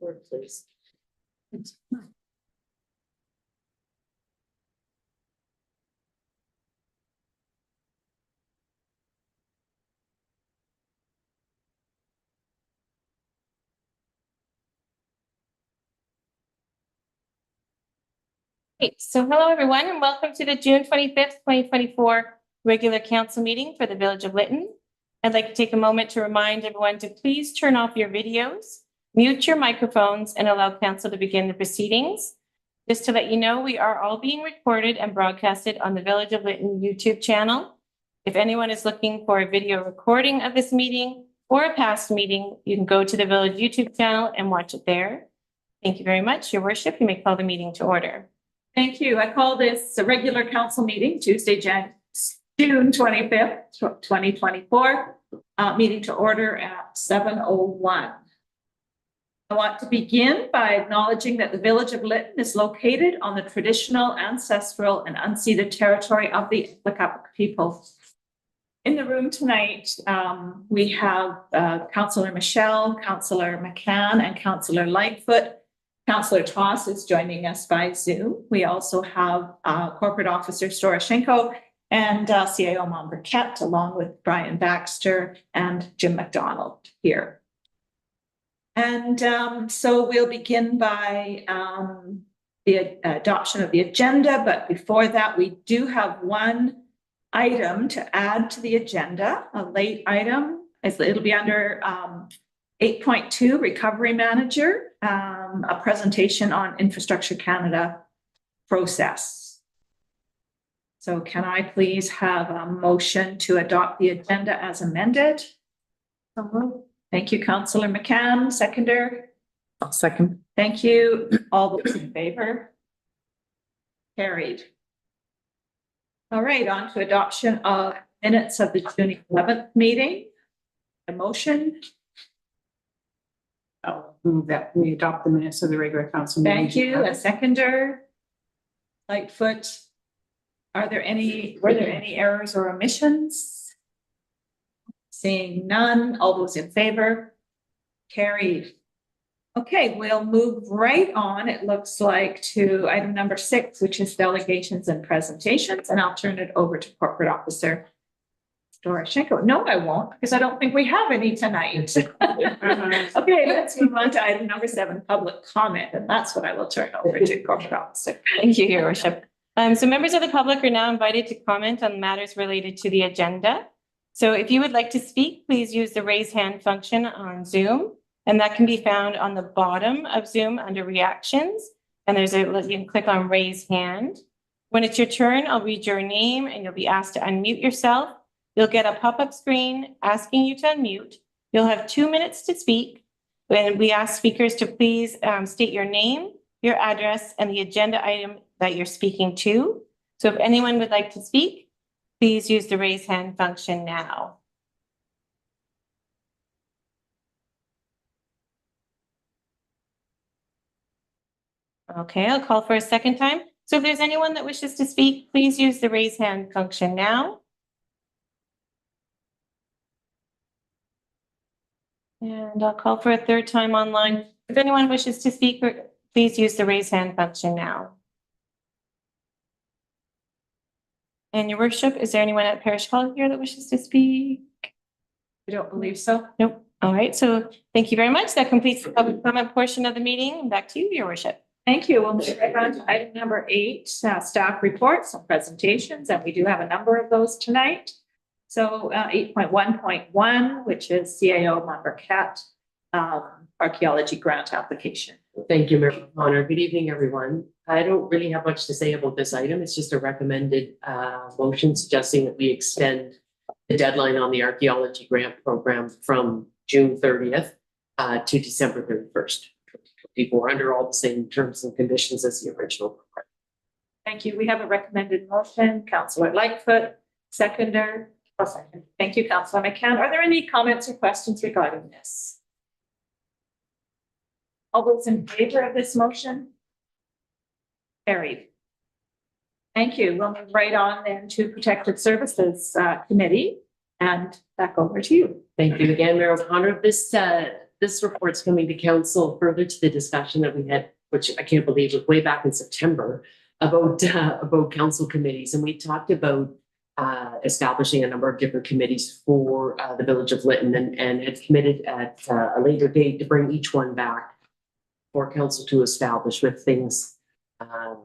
forward, please. Okay, so hello everyone and welcome to the June 25th, 2024 regular council meeting for the Village of Lytton. I'd like to take a moment to remind everyone to please turn off your videos, mute your microphones, and allow council to begin the proceedings. Just to let you know, we are all being recorded and broadcasted on the Village of Lytton YouTube channel. If anyone is looking for a video recording of this meeting or a past meeting, you can go to the Village YouTube channel and watch it there. Thank you very much. Your worship, you may call the meeting to order. Thank you. I call this a regular council meeting, Tuesday, June 25th, 2024, meeting to order at 7:01. I want to begin by acknowledging that the Village of Lytton is located on the traditional, ancestral, and unceded territory of the Lycopodic people. In the room tonight, we have Councillor Michelle, Councillor McCann, and Councillor Lightfoot. Councillor Toss is joining us by Zoom. We also have Corporate Officer Storoshenko and CAO Mom Burkett, along with Brian Baxter and Jim McDonald here. And so we'll begin by the adoption of the agenda. But before that, we do have one item to add to the agenda, a late item. It'll be under 8.2, Recovery Manager, a presentation on Infrastructure Canada process. So can I please have a motion to adopt the agenda as amended? Thank you, Councillor McCann. Seconder? I'll second. Thank you. All those in favor? Carried. All right, on to adoption of minutes of the June 11th meeting. A motion? I'll move that we adopt the minutes of the regular council meeting. Thank you. A seconder? Lightfoot. Were there any errors or omissions? Seeing none, all those in favor? Carried. Okay, we'll move right on, it looks like, to item number 6, which is delegations and presentations, and I'll turn it over to Corporate Officer Storoshenko. No, I won't, because I don't think we have any tonight. Okay, let's move on to item number 7, public comment, and that's what I will turn over to Corporate Officer. Thank you, Your Worship. So members of the public are now invited to comment on matters related to the agenda. So if you would like to speak, please use the raise hand function on Zoom, and that can be found on the bottom of Zoom under reactions. And you can click on raise hand. When it's your turn, I'll read your name and you'll be asked to unmute yourself. You'll get a pop-up screen asking you to unmute. You'll have 2 minutes to speak. And we ask speakers to please state your name, your address, and the agenda item that you're speaking to. So if anyone would like to speak, please use the raise hand function now. Okay, I'll call for a second time. So if there's anyone that wishes to speak, please use the raise hand function now. And I'll call for a third time online. If anyone wishes to speak, please use the raise hand function now. And Your Worship, is there anyone at Parish Hall here that wishes to speak? I don't believe so. Nope. All right. So thank you very much. That completes the public comment portion of the meeting. Back to you, Your Worship. Thank you. We'll move right on to item number 8, staff reports and presentations, and we do have a number of those tonight. So 8.1.1, which is CAO Mom Burkett archaeology grant application. Thank you, Mayor Connor. Good evening, everyone. I don't really have much to say about this item. It's just a recommended motion suggesting that we extend the deadline on the archaeology grant program from June 30th to December 31st, 2024, under all the same terms and conditions as the original program. Thank you. We have a recommended motion. Councillor Lightfoot, seconder. Second. Thank you, Councillor McCann. Are there any comments or questions regarding this? All those in favor of this motion? Carried. Thank you. We'll move right on then to Protected Services Committee, and back over to you. Thank you again, Mayor O'Connor. This this report's coming to council further to the discussion that we had, which I can't believe was way back in September, about council committees. And we talked about establishing a number of different committees for the village of Lytton, and had committed at a later date to bring each one back for council to establish with things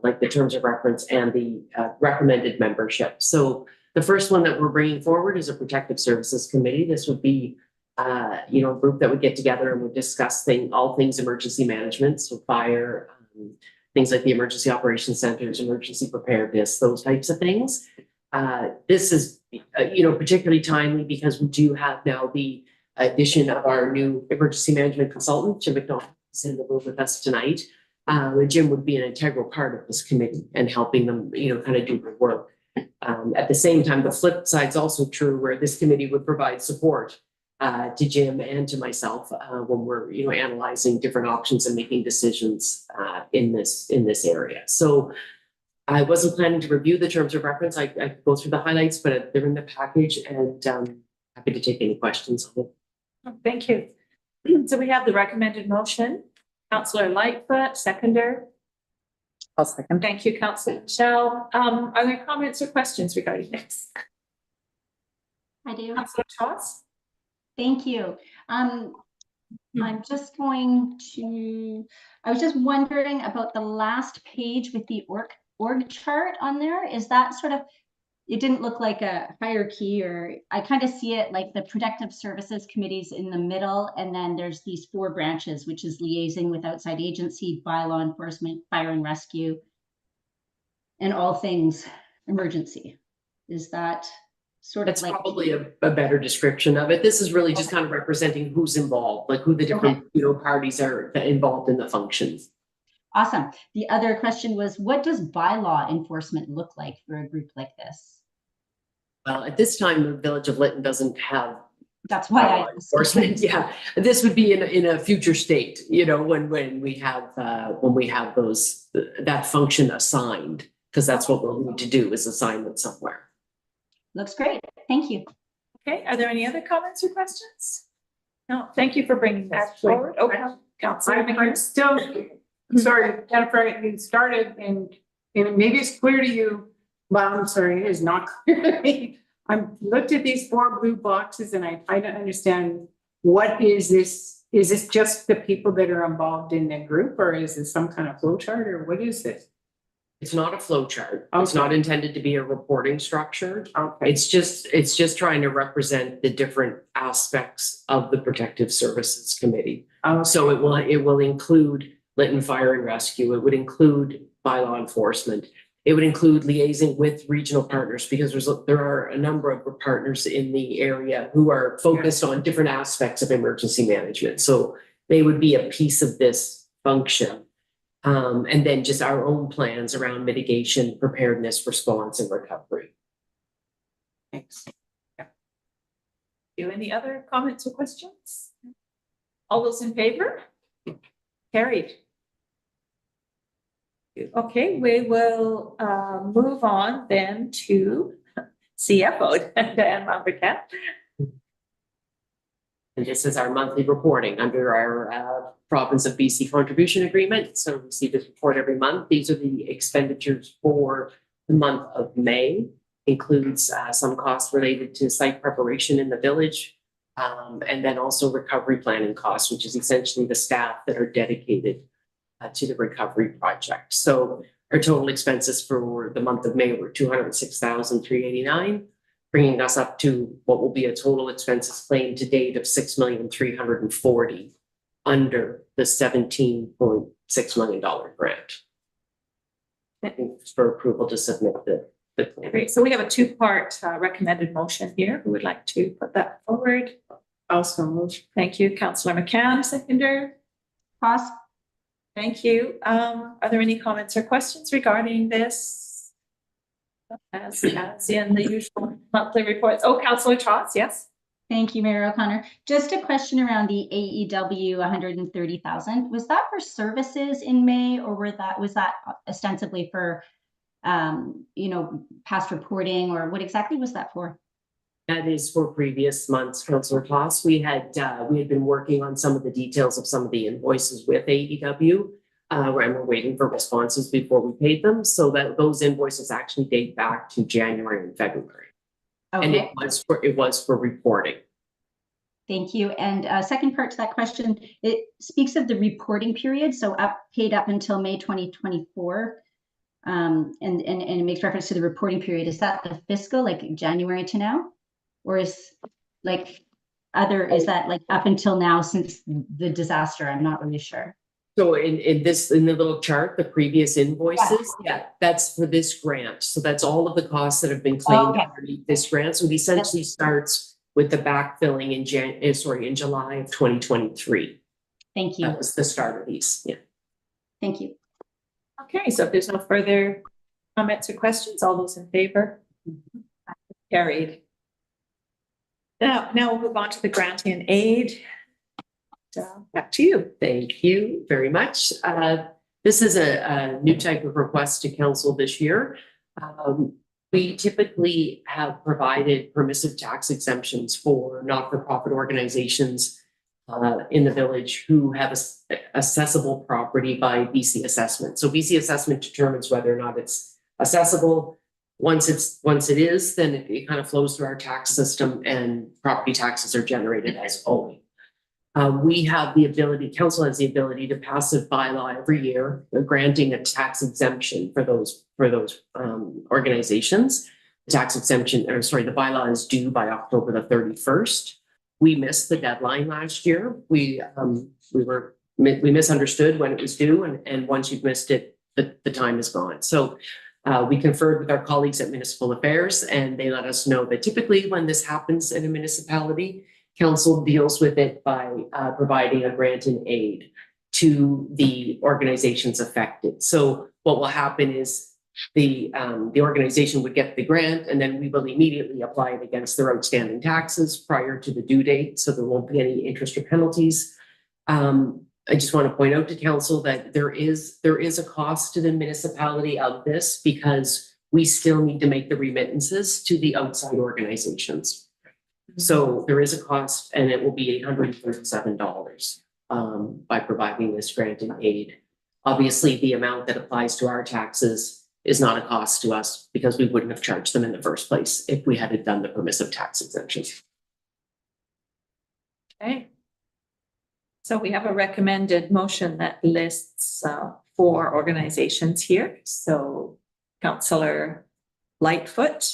like the terms of reference and the recommended membership. So the first one that we're bringing forward is a protective services committee. This would be a group that would get together and would discuss all things emergency management, so fire, things like the emergency operations centers, emergency preparedness, those types of things. This is, particularly timely because we do have now the addition of our new emergency management consultant, Jim McDonald, who's in the room with us tonight. Jim would be an integral part of this committee and helping them, kind of do the work. At the same time, the flip side is also true, where this committee would provide support to Jim and to myself when we're, analyzing different options and making decisions in this area. So I wasn't planning to review the terms of reference. I go through the highlights, but they're in the package, and happy to take any questions on it. Thank you. So we have the recommended motion. Councillor Lightfoot, seconder. I'll second. Thank you, Councillor Michelle. Are there comments or questions regarding this? I do. Councillor Toss? Thank you. I'm just going to, I was just wondering about the last page with the org chart on there. Is that sort of, it didn't look like a hierarchy, or I kind of see it like the protective services committees in the middle, and then there's these 4 branches, which is liaising with outside agency, bylaw enforcement, fire and rescue, and all things emergency. Is that sort of That's like probably a better description of it. This is really just kind of representing who's involved, like who the different parties are involved in the functions. awesome? The other question was, what does bylaw enforcement look like for a group like this? Well, at this time, the village of Lytton doesn't have That's why I enforcement. Yeah, this would be in a future state, when we have those that function assigned, because that's what we'll need to do, is assign them somewhere. Looks great. Thank you. Okay, are there any other comments or questions? No, thank you for bringing that Actually, forward. Okay, Councillor I'm McGee. still, sorry, Jennifer, you started and maybe it's clear to you, but I'm sorry, it is not clear to me. I'm looked at these 4 blue boxes and I try to understand, what is this? Is this just the people that are involved in the group, or is this some kind of flow chart, or what is this? It's not a flow chart. Okay. It's not intended to be a reporting structure. Okay. It's just trying to represent the different aspects of the Protective Services Committee. So it will include Lytton Fire and Rescue. It would include bylaw enforcement. It would include liaising with regional partners, because there are a number of partners in the area who are focused on different aspects of emergency management. So they would be a piece of this function. And then just our own plans around mitigation, preparedness, response, and recovery. Thanks. Do any other comments or questions? All those in favor? Carried. Okay, we will move on then to CFO, Dan Lumbercat. And this is our monthly reporting under our province of BC contribution agreement. So we see this report every month. These are the expenditures for the month of May. Includes some costs related to site preparation in the village, and then also recovery planning costs, which is essentially the staff that are dedicated to the recovery project. So our total expenses for the month of May were $206,389. Bringing us up to what will be a total expenses claimed to date of $6,340,000 under the $17.6 million grant. For approval to submit the claim. Great, so we have a 2-part recommended motion here. Who would like to put that forward? Also moved. Thank you, Councillor McCann, seconder. Pause. Thank you. Are there any comments or questions regarding this? As in the usual monthly reports. Oh, Councillor Trots, yes. Thank you, Mayor O'Connor. Just a question around the AEW 130,000. Was that for services in May, or was that ostensibly for past reporting, or what exactly was that for? That is for previous months, Councillor Toss. We had been working on some of the details of some of the invoices with AEW. And we're waiting for responses before we paid them. So that those invoices actually date back to January and February. And Okay, it was for reporting. thank you. And second part to that question, it speaks of the reporting period, so paid up until May 2024. And it makes reference to the reporting period. Is that the fiscal, like January to now? Or is like is that like up until now since the disaster? I'm not really sure. So in the little chart, the previous invoices, that's for this grant. So that's all of the costs that have been claimed underneath this grant. So it essentially starts with the backfilling in July of 2023. Thank you. That was the start of these. Yeah. Thank you. Okay, so if there's no further comments or questions, all those in favor? Carried. Now we'll move on to the granting and aid. So back to you. Thank you very much. This is a new type of request to council this year. We typically have provided permissive tax exemptions for not-for-profit organizations in the village who have accessible property by BC assessment. So BC assessment determines whether or not it's accessible. Once it is, then it kind of flows through our tax system and property taxes are generated as owing. We have the ability, council has the ability to pass a bylaw every year, granting a tax exemption for those organizations. The tax exemption, the bylaw is due by October the 31st. We missed the deadline last year. We misunderstood when it was due, and once you've missed it, the time is gone. So we conferred with our colleagues at Municipal Affairs, and they let us know that typically when this happens in a municipality, council deals with it by providing a grant and aid to the organizations affected. So what will happen is the organization would get the grant, and then we will immediately apply it against their outstanding taxes prior to the due date, so there won't be any interest or penalties. I just want to point out to council that there is a cost to the municipality of this because we still need to make the remittances to the outside organizations. So there is a cost, and it will be $837 by providing this grant and aid. Obviously, the amount that applies to our taxes is not a cost to us because we wouldn't have charged them in the first place if we hadn't done the permissive tax exemptions. Okay. So we have a recommended motion that lists 4 organizations here. So Councillor Lightfoot,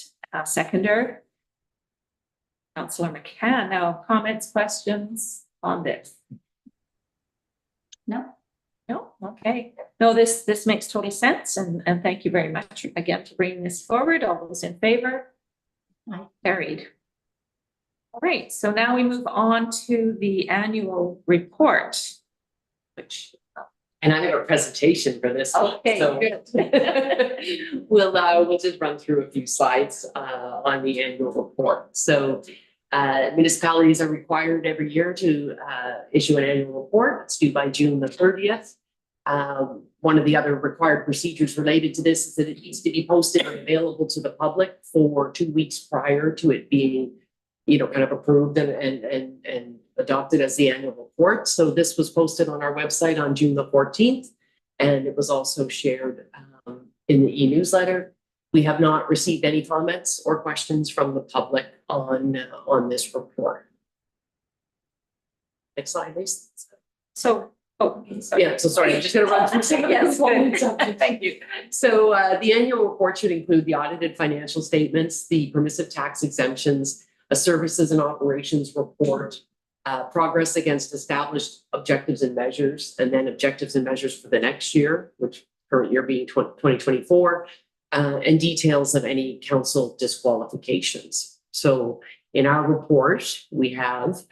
seconder. Councillor McCann. Now, comments, questions on this? No. No. Okay. No, this makes total sense, and thank you very much again for bringing this forward. All those in favor? Aye. Carried. All right. So now we move on to the annual report, which. And I have a presentation for this. Okay, so good. we'll just run through a few slides on the annual report. So municipalities are required every year to issue an annual report. It's due by June the 30th. One of the other required procedures related to this is that it needs to be posted and available to the public for 2 weeks prior to it being, kind of approved and adopted as the annual report. So this was posted on our website on June the 14th, and it was also shared in the e-newsletter. We have not received any comments or questions from the public on this report. Next slide, please. So, sorry. Yeah, so sorry, I'm just going to run through. Yes, thank you. So the annual report should include the audited financial statements, the permissive tax exemptions, a services and operations report, progress against established objectives and measures, and then objectives and measures for the next year, which current year being 2024, and details of any council disqualifications. So in our report, we have,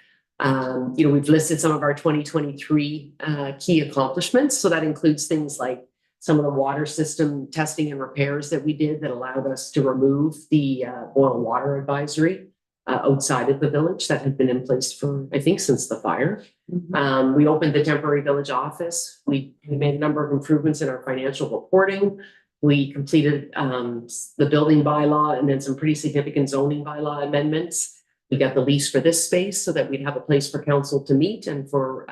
we've listed some of our 2023 key accomplishments. So that includes things like some of the water system testing and repairs that we did that allowed us to remove the boil water advisory outside of the village that had been in place for, I think, since the fire. Mm-hmm. We opened the temporary village office. We made a number of improvements in our financial reporting. We completed the building bylaw and then some pretty significant zoning bylaw amendments. We got the lease for this space so that we'd have a place for council to meet and for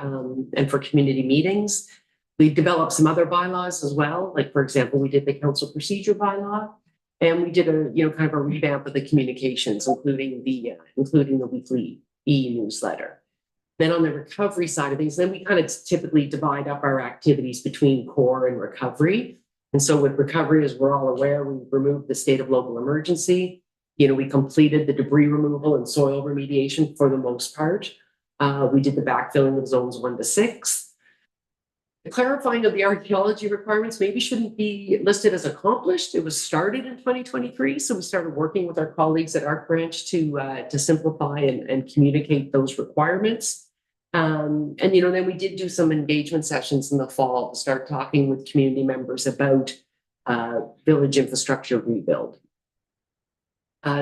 community meetings. We developed some other bylaws as well. Like, for example, we did the council procedure bylaw, and we did a, kind of a revamp of the communications, including the weekly e-newsletter. Then on the recovery side of things, then we kind of typically divide up our activities between core and recovery. And so with recovery, as we're all aware, we removed the state of local emergency. We completed the debris removal and soil remediation for the most part. We did the backfilling of zones 1 to 6. The clarifying of the archaeology requirements maybe shouldn't be listed as accomplished. It was started in 2023. So we started working with our colleagues at Arc Branch to simplify and communicate those requirements. And then we did do some engagement sessions in the fall to start talking with community members about village infrastructure rebuild.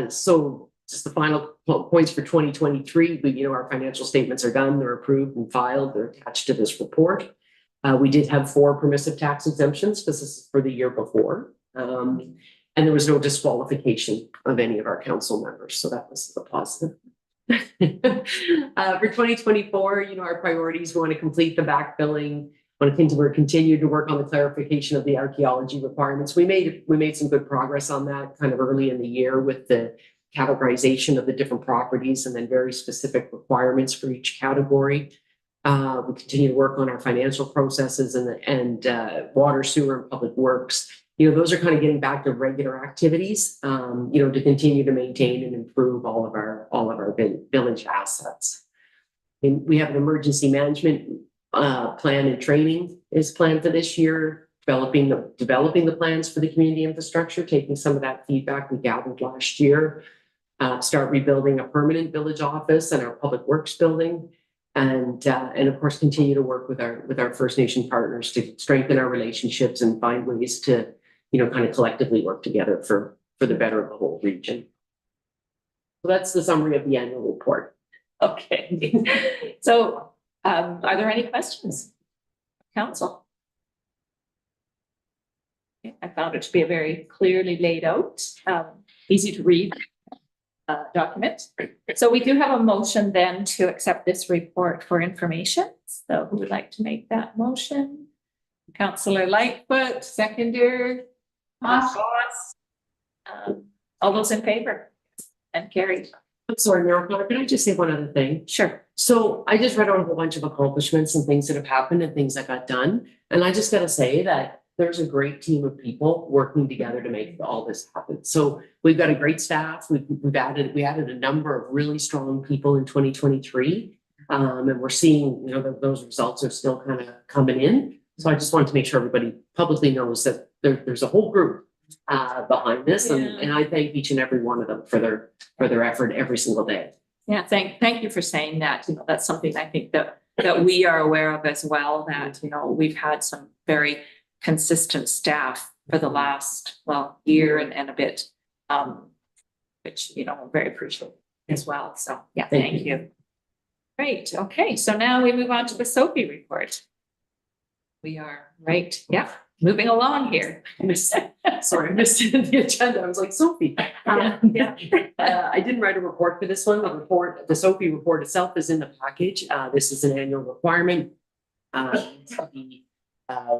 So just the final points for 2023, our financial statements are done, they're approved and filed, they're attached to this report. We did have 4 permissive tax exemptions because this is for the year before. And there was no disqualification of any of our council members. So that was a positive. For 2024, our priorities, we want to complete the backfilling. We're continue to work on the clarification of the archaeology requirements. We made some good progress on that kind of early in the year with the categorization of the different properties and then very specific requirements for each category. We continue to work on our financial processes and water, sewer, and public works. Those are kind of getting back to regular activities, to continue to maintain and improve all of our village assets. And we have an emergency management plan and training is planned for this year, developing the plans for the community infrastructure, taking some of that feedback we gathered last year, start rebuilding a permanent village office and our public works building. And of course, continue to work with our First Nation partners to strengthen our relationships and find ways to, kind of collectively work together for the better of the whole region. So that's the summary of the annual report. Okay. So are there any questions? Council? I found it to be a very clearly laid out, easy to read document. So we do have a motion then to accept this report for information. So who would like to make that motion? Councillor Lightfoot, seconder. Boss. All those in favor? And carried. I'm sorry, Mayor O'Connor, can I just say one other thing? Sure. So I just read on a whole bunch of accomplishments and things that have happened and things that got done. And I just got to say that there's a great team of people working together to make all this happen. So we've got a great staff. We added a number of really strong people in 2023. And we're seeing, those results are still kind of coming in. So I just wanted to make sure everybody publicly knows that there's a whole group behind this. And I thank each and every one of them for their effort every single day. Yeah, thank you for saying that. That's something I think that we are aware of as well, that, we've had some very consistent staff for the last, year and a bit, which, I'm very appreciative as well. So yeah, thank you. Great. Okay. So now we move on to the Sophie report. We are moving along here. Sorry, I missed the agenda. I was like, Sophie. I didn't write a report for this one. The Sophie report itself is in the package. This is an annual requirement to be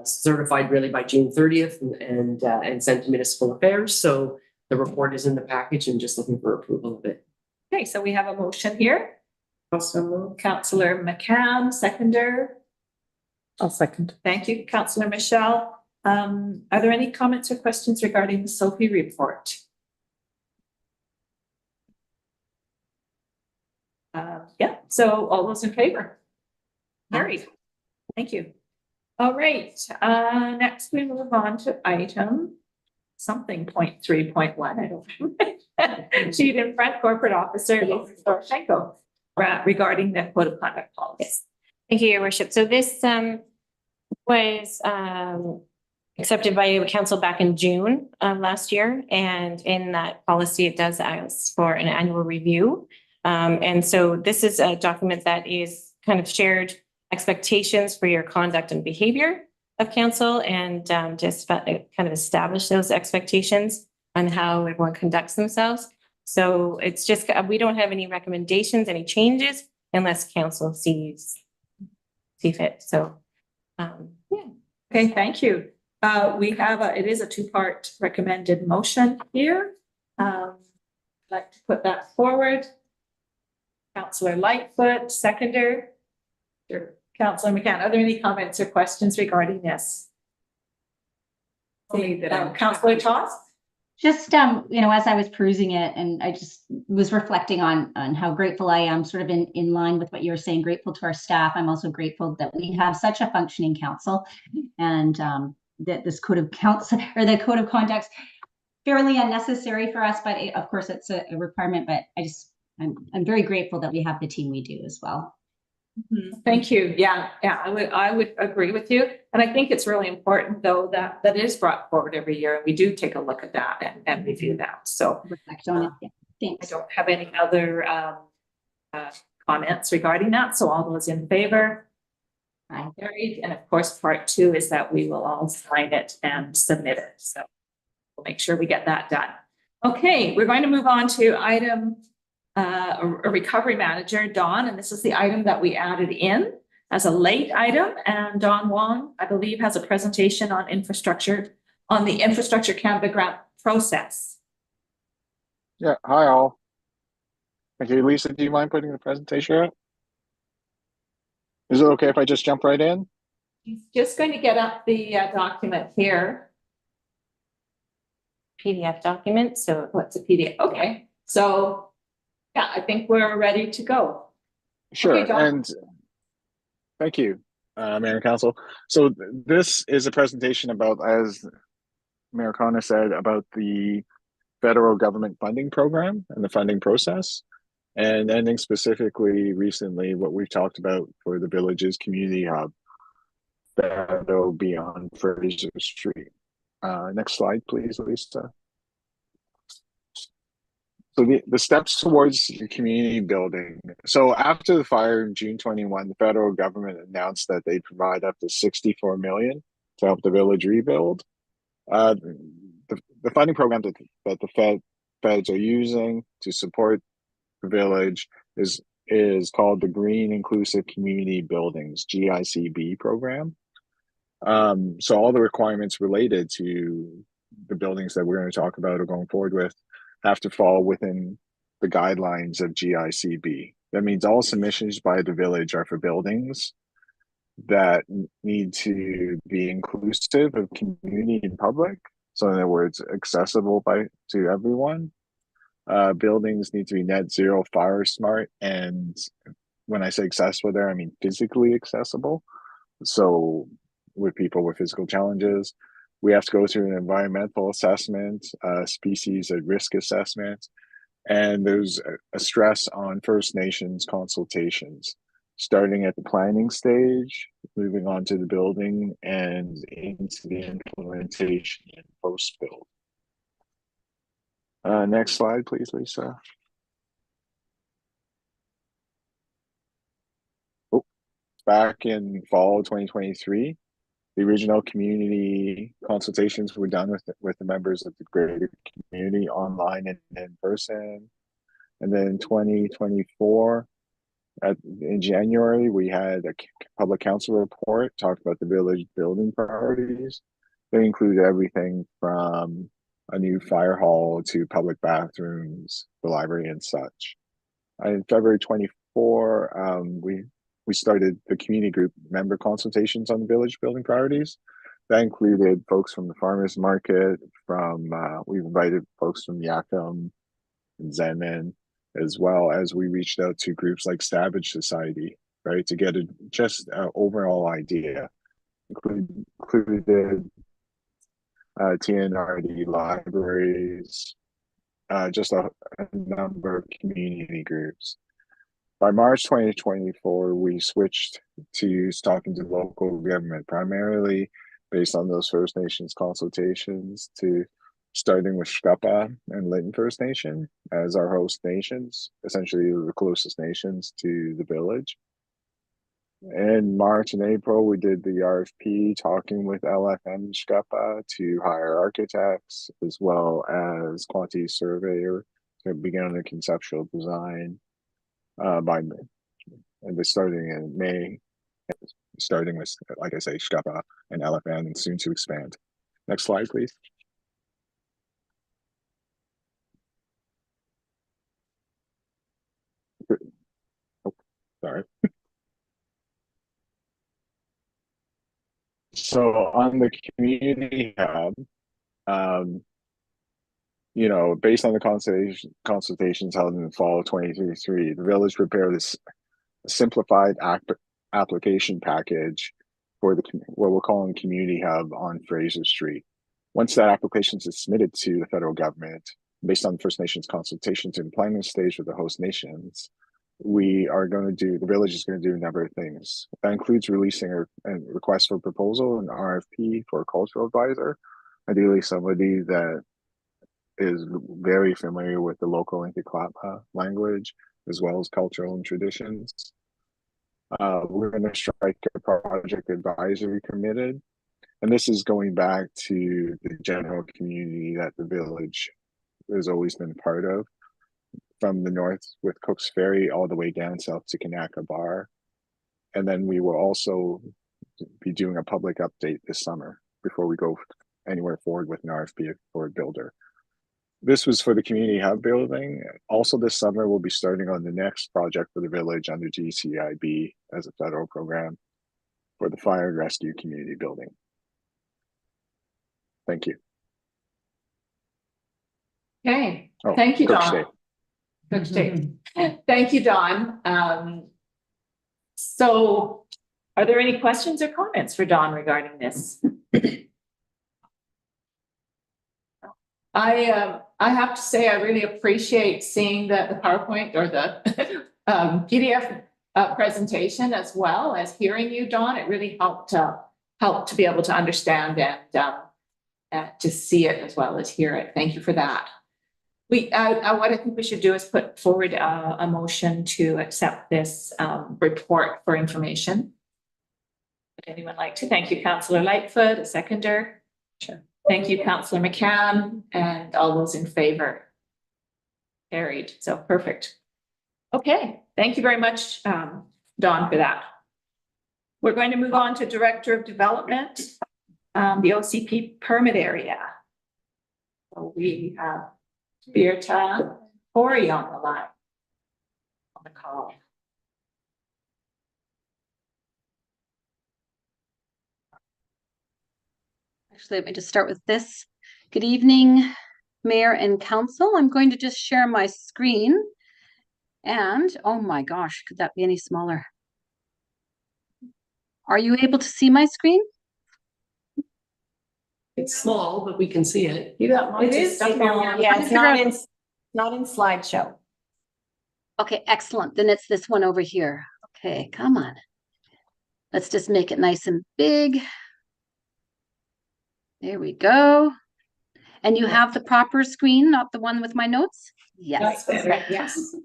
certified really by June 30th and sent to Municipal Affairs. So the report is in the package and just looking for approval of it. Okay, so we have a motion here. Also move. Councillor McCann, seconder. I'll second. Thank you, Councillor Michelle. Are there any comments or questions regarding the Sophie report? So all those in favor? Carried. Thank you. All right, next we move on to item something 0.3.1. I don't know. Sheet in front, corporate officer Doroshenko, regarding the code of conduct policy. Yes. Thank you, Your Worship. So this was accepted by council back in June of last year. And in that policy, it does ask for an annual review. And so this is a document that is kind of shared expectations for your conduct and behavior of council and just kind of establish those expectations on how everyone conducts themselves. So it's just, we don't have any recommendations, any changes unless council see fit. So, yeah. Okay, thank you. We have it is a two-part recommended motion here. I'd like to put that forward. Councillor Lightfoot, seconder. Sure. Councillor McCann, are there any comments or questions regarding this? Councillor Toss? Just, as I was perusing it, and I just was reflecting on how grateful I am, sort of in line with what you were saying, grateful to our staff. I'm also grateful that we have such a functioning council, and that this code of council or the code of conduct's fairly unnecessary for us, but of course it's a requirement. But I'm very grateful that we have the team we do as well. Thank you. Yeah, I would agree with you. And I think it's really important, though, that is brought forward every year. And we do take a look at that and review that. So Reflect on it. Yeah. I Thanks. don't have any other comments regarding that. So all those in favor? Aye. Carried. And of course, part 2 is that we will all sign it and submit it. So we'll make sure we get that done. Okay, we're going to move on to item a recovery manager, Dawn, and this is the item that we added in as a late item. And Dawn Wong, I believe, has a presentation on the Infrastructure Canada grant process. Yeah, hi all. Thank you. Lisa, do you mind putting the presentation up? Is it okay if I just jump right in? He's just going to get up the document here. PDF document. So What's a PDF? Okay, so yeah, I think we're ready to go. Sure, Okay, Dawn. and thank you, Mayor and Council. So this is a presentation about, as Mayor Connor said, about the federal government funding program and the funding process, and ending specifically recently what we've talked about for the Villages Community Hub that'll be on Fraser Street. Next slide, please, Lisa. So the steps towards the community building. So after the fire in June 21, the federal government announced that they'd provide up to $64 million to help the village rebuild. The funding program that the feds are using to support the village is called the Green Inclusive Community Buildings, GICB program. So all the requirements related to the buildings that we're going to talk about or going forward with have to fall within the guidelines of GICB. That means all submissions by the village are for buildings that need to be inclusive of community and public. So in other words, accessible to everyone. Buildings need to be net zero fire smart. And when I say accessible there, I mean physically accessible. So with people with physical challenges, we have to go through an environmental assessment, species at risk assessment, and there's a stress on First Nations consultations, starting at the planning stage, moving on to the building and into the implementation and post-build. Next slide, please, Lisa. Oh, back in fall 2023, the original community consultations were done with the members of the greater community online and in person. And then in 2024, in January, we had a public council report talked about the village building priorities. They include everything from a new fire hall to public bathrooms, the library and such. In February 24, we started the community group member consultations on the village building priorities. That included folks from the farmers market, we've invited folks from Yakima and Zenman, as well as we reached out to groups like Savage Society, right, to get just an overall idea. Included TNRD libraries, just a number of community groups. By March 2024, we switched to talking to local government, primarily based on those First Nations consultations, to starting with Shkapa and Lytton First Nation as our host nations, essentially the closest nations to the village. In March and April, we did the RFP talking with LFM SCEPA to hire architects as well as quantity surveyor to begin on the conceptual design by May. And they're starting in May, starting with, like I say, SCEPA and LFM, and soon to expand. Next slide, please. Oh, sorry. So on the community hub, based on the consultations held in the fall of 2023, the village prepared this simplified application package for what we're calling community hub on Fraser Street. Once that application is submitted to the federal government, based on First Nations consultations in the planning stage with the host nations, the village is going to do a number of things. That includes releasing a request for proposal, an RFP for a cultural advisor, ideally somebody that is very familiar with the local Intiklapa language, as well as cultural and traditions. We're going to strike a project advisory committed, and this is going back to the general community that the village has always been part of, from the north with Cook's Ferry all the way down south to Kanaka Bar. And then we will also be doing a public update this summer before we go anywhere forward with an RFP for a builder. This was for the community hub building. Also this summer, we'll be starting on the next project for the village under GCIB as a federal program for the fire and rescue community building. Thank you. Okay, Oh, thank you, Cook Don. State. Cook State. Thank you, Don. So are there any questions or comments for Don regarding this? I have to say, I really appreciate seeing the PowerPoint or the PDF presentation, as well as hearing you, Don. It really helped to be able to understand and to see it as well as hear it. Thank you for that. What I think we should do is put forward a motion to accept this report for information. Would anyone like to? Thank you, Councillor Lightfoot, a seconder. Sure. Thank you, Councillor McCann, and all those in favor. Carried. So perfect. Okay, thank you very much, Don, for that. We're going to move on to Director of Development, the OCP permit area. So we have Birta Corey on the line, on the call. Actually, let me just start with this. Good evening, Mayor and Council. I'm going to just share my screen. And, oh my gosh, could that be any smaller? Are you able to see my screen? It's small, but we can see it. You got lots of stuff on. Yeah, it's not in slideshow. Okay, excellent. Then it's this one over here. Okay, come on. Let's just make it nice and big. There we go. And you have the proper screen, not the one with my notes? Yes. That's better. Yes.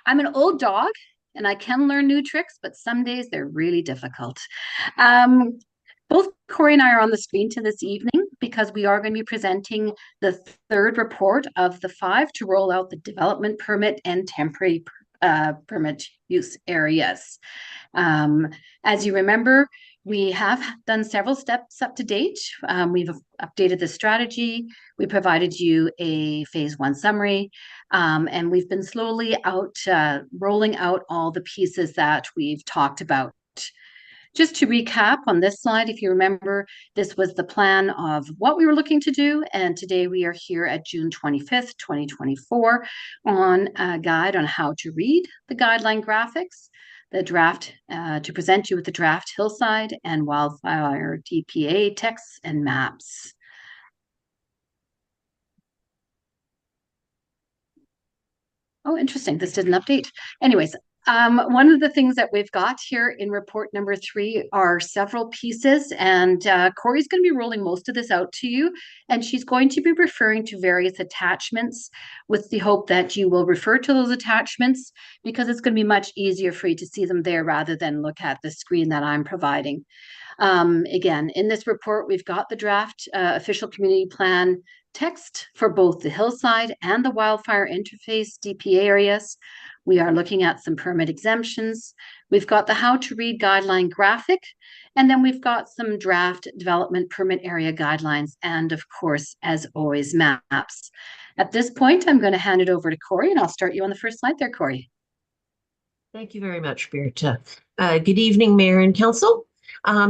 I'm an old dog and I can learn new tricks, but some days they're really difficult. Both Corey and I are on the screen to this evening because we are going to be presenting the third report of the 5 to roll out the development permit and temporary permit use areas. As you remember, we have done several steps up to date. We've updated the strategy. We provided you a phase 1 summary, and we've been slowly rolling out all the pieces that we've talked about. Just to recap on this slide, if you remember, this was the plan of what we were looking to do, and today we are here at June 25th, 2024 on a guide on how to read the guideline graphics, the draft, to present you with the draft hillside and wildfire DPA texts and maps. Oh, interesting. This didn't update. Anyways, One of the things that we've got here in report number 3 are several pieces, and Corey's going to be rolling most of this out to you, and she's going to be referring to various attachments with the hope that you will refer to those attachments, because it's going to be much easier for you to see them there rather than look at the screen that I'm providing. Again, in this report, we've got the draft official community plan text for both the hillside and the wildfire interface DPA areas. We are looking at some permit exemptions. We've got the how to read guideline graphic, and then we've got some draft development permit area guidelines, and of course, as always, maps. At this point, I'm going to hand it over to Corey, and I'll start you on the first slide there, Corey. Thank you very much, Birta. Good evening, Mayor and Council.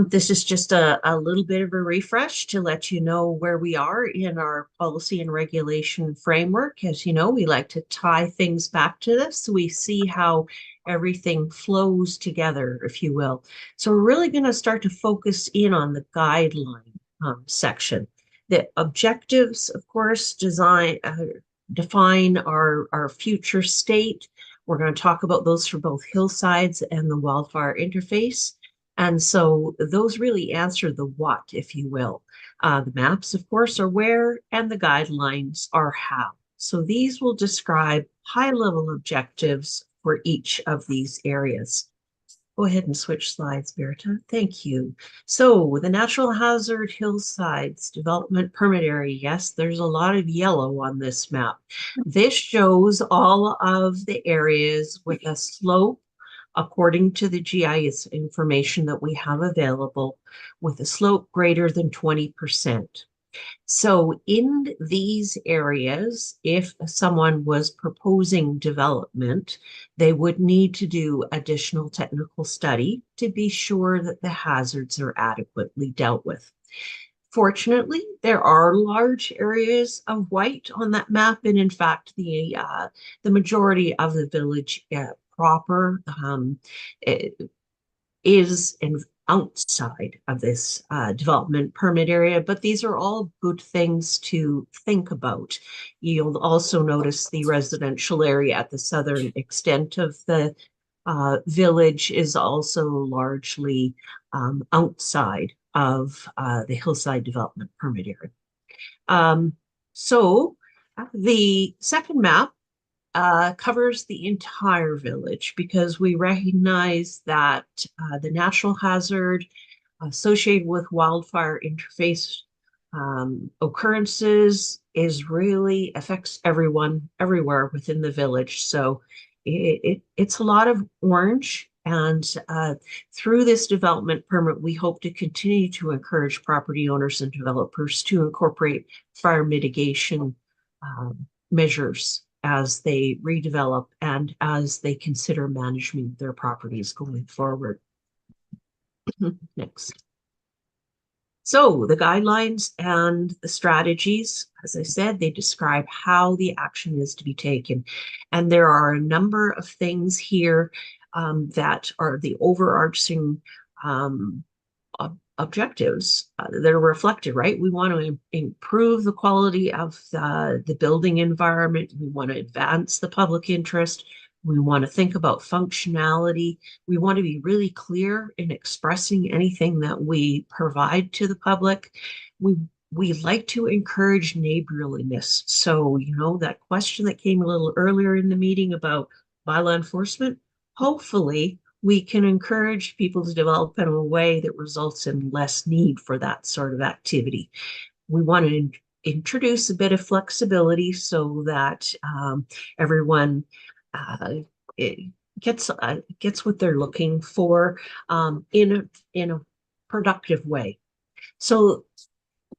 This is just a little bit of a refresh to let you know where we are in our policy and regulation framework. As you know, we like to tie things back to this, so we see how everything flows together, if you will. So we're really going to start to focus in on the guideline section. The objectives, of course, define our future state. We're going to talk about those for both hillsides and the wildfire interface. And so those really answer the what, if you will. The maps, of course, are where, and the guidelines are how. So these will describe high-level objectives for each of these areas. Go ahead and switch slides, Birta. Thank you. So the natural hazard hillsides development permit area. Yes, there's a lot of yellow on this map. This shows all of the areas with a slope according to the GIS information that we have available, with a slope greater than 20%. So in these areas, if someone was proposing development, they would need to do additional technical study to be sure that the hazards are adequately dealt with. Fortunately, there are large areas of white on that map, and in fact, the majority of the village proper is outside of this development permit area, but these are all good things to think about. You'll also notice the residential area at the southern extent of the village is also largely outside of the hillside development permit area. So the second map covers the entire village, because we recognize that the natural hazard associated with wildfire interface occurrences really affects everyone everywhere within the village. So it's a lot of orange, and through this development permit, we hope to continue to encourage property owners and developers to incorporate fire mitigation measures as they redevelop and as they consider managing their properties going forward. Next. So the guidelines and the strategies, as I said, they describe how the action is to be taken. And there are a number of things here that are the overarching objectives that are reflected, right? We want to improve the quality of the building environment. We want to advance the public interest. We want to think about functionality. We want to be really clear in expressing anything that we provide to the public. We like to encourage neighborliness. So, you know, that question that came a little earlier in the meeting about bylaw enforcement, hopefully we can encourage people to develop in a way that results in less need for that sort of activity. We want to introduce a bit of flexibility so that everyone gets what they're looking for in a productive way. So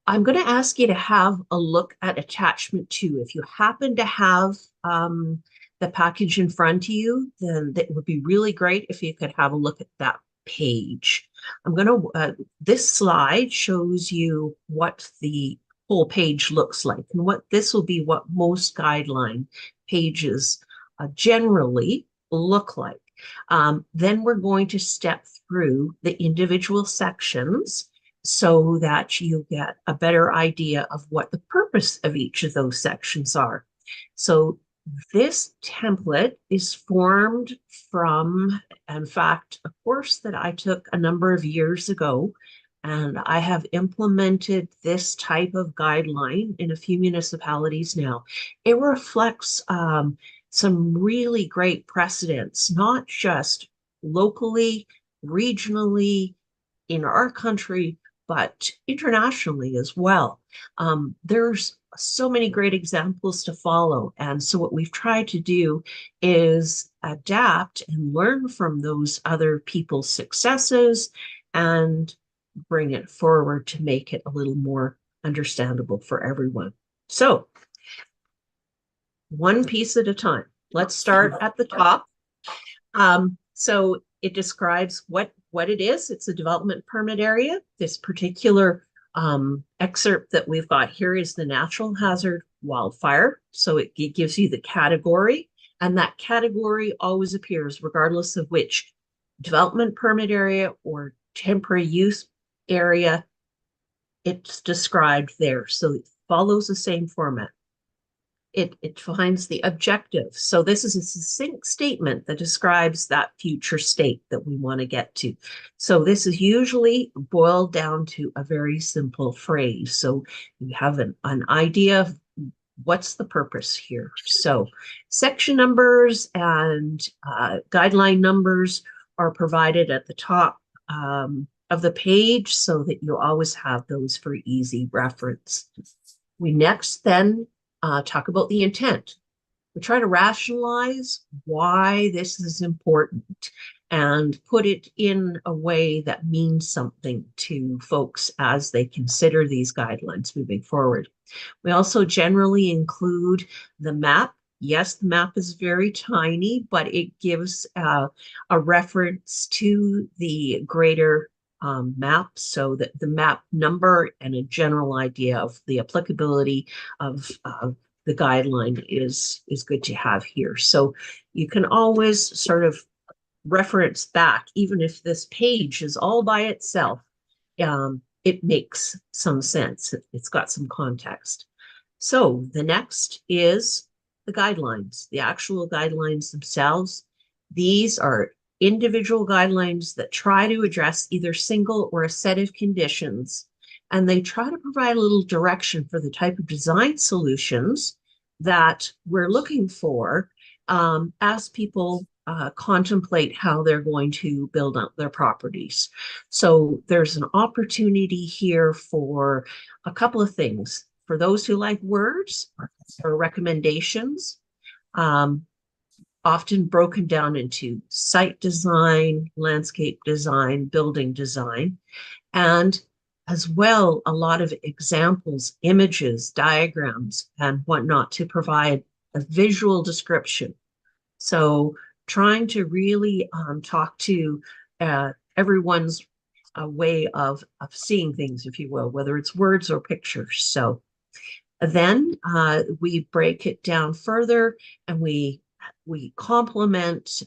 I'm going to ask you to have a look at attachment 2. If you happen to have the package in front of you, then it would be really great if you could have a look at that page. This slide shows you what the whole page looks like, and this will be what most guideline pages generally look like. Then we're going to step through the individual sections so that you get a better idea of what the purpose of each of those sections are. So This template is formed from, in fact, a course that I took a number of years ago, and I have implemented this type of guideline in a few municipalities now. It reflects some really great precedents, not just locally, regionally, in our country, but internationally as well. There's so many great examples to follow. And so what we've tried to do is adapt and learn from those other people's successes and bring it forward to make it a little more understandable for everyone. So one piece at a time. Let's start at the top. So it describes what it is. It's a development permit area. This particular excerpt that we've got here is the natural hazard wildfire. So it gives you the category, and that category always appears regardless of which development permit area or temporary use area it's described there. So it follows the same format. It defines the objective. So this is a succinct statement that describes that future state that we want to get to. So this is usually boiled down to a very simple phrase. So you have an idea of what's the purpose here. So section numbers and guideline numbers are provided at the top of the page so that you always have those for easy reference. We next then talk about the intent. We try to rationalize why this is important and put it in a way that means something to folks as they consider these guidelines moving forward. We also generally include the map. Yes, the map is very tiny, but it gives a reference to the greater map, so that the map number and a general idea of the applicability of the guideline is good to have here. So you can always sort of reference back, even if this page is all by itself, it makes some sense. It's got some context. So the next is the guidelines, the actual guidelines themselves. These are individual guidelines that try to address either single or a set of conditions, and they try to provide a little direction for the type of design solutions that we're looking for as people contemplate how they're going to build out their properties. So there's an opportunity here for a couple of things. For those who like words, or recommendations, often broken down into site design, landscape design, building design, and as well, a lot of examples, images, diagrams, and whatnot to provide a visual description. So trying to really talk to everyone's way of seeing things, if you will, whether it's words or pictures. So then we break it down further, and we complement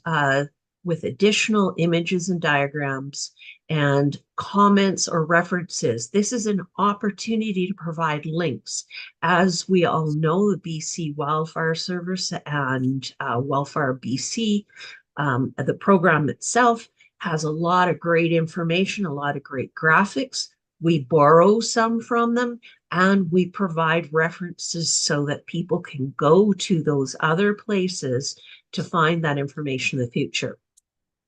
with additional images and diagrams and comments or references. This is an opportunity to provide links. As we all know, the BC Wildfire Service and Wildfire BC, the program itself has a lot of great information, a lot of great graphics. We borrow some from them, and we provide references so that people can go to those other places to find that information in the future.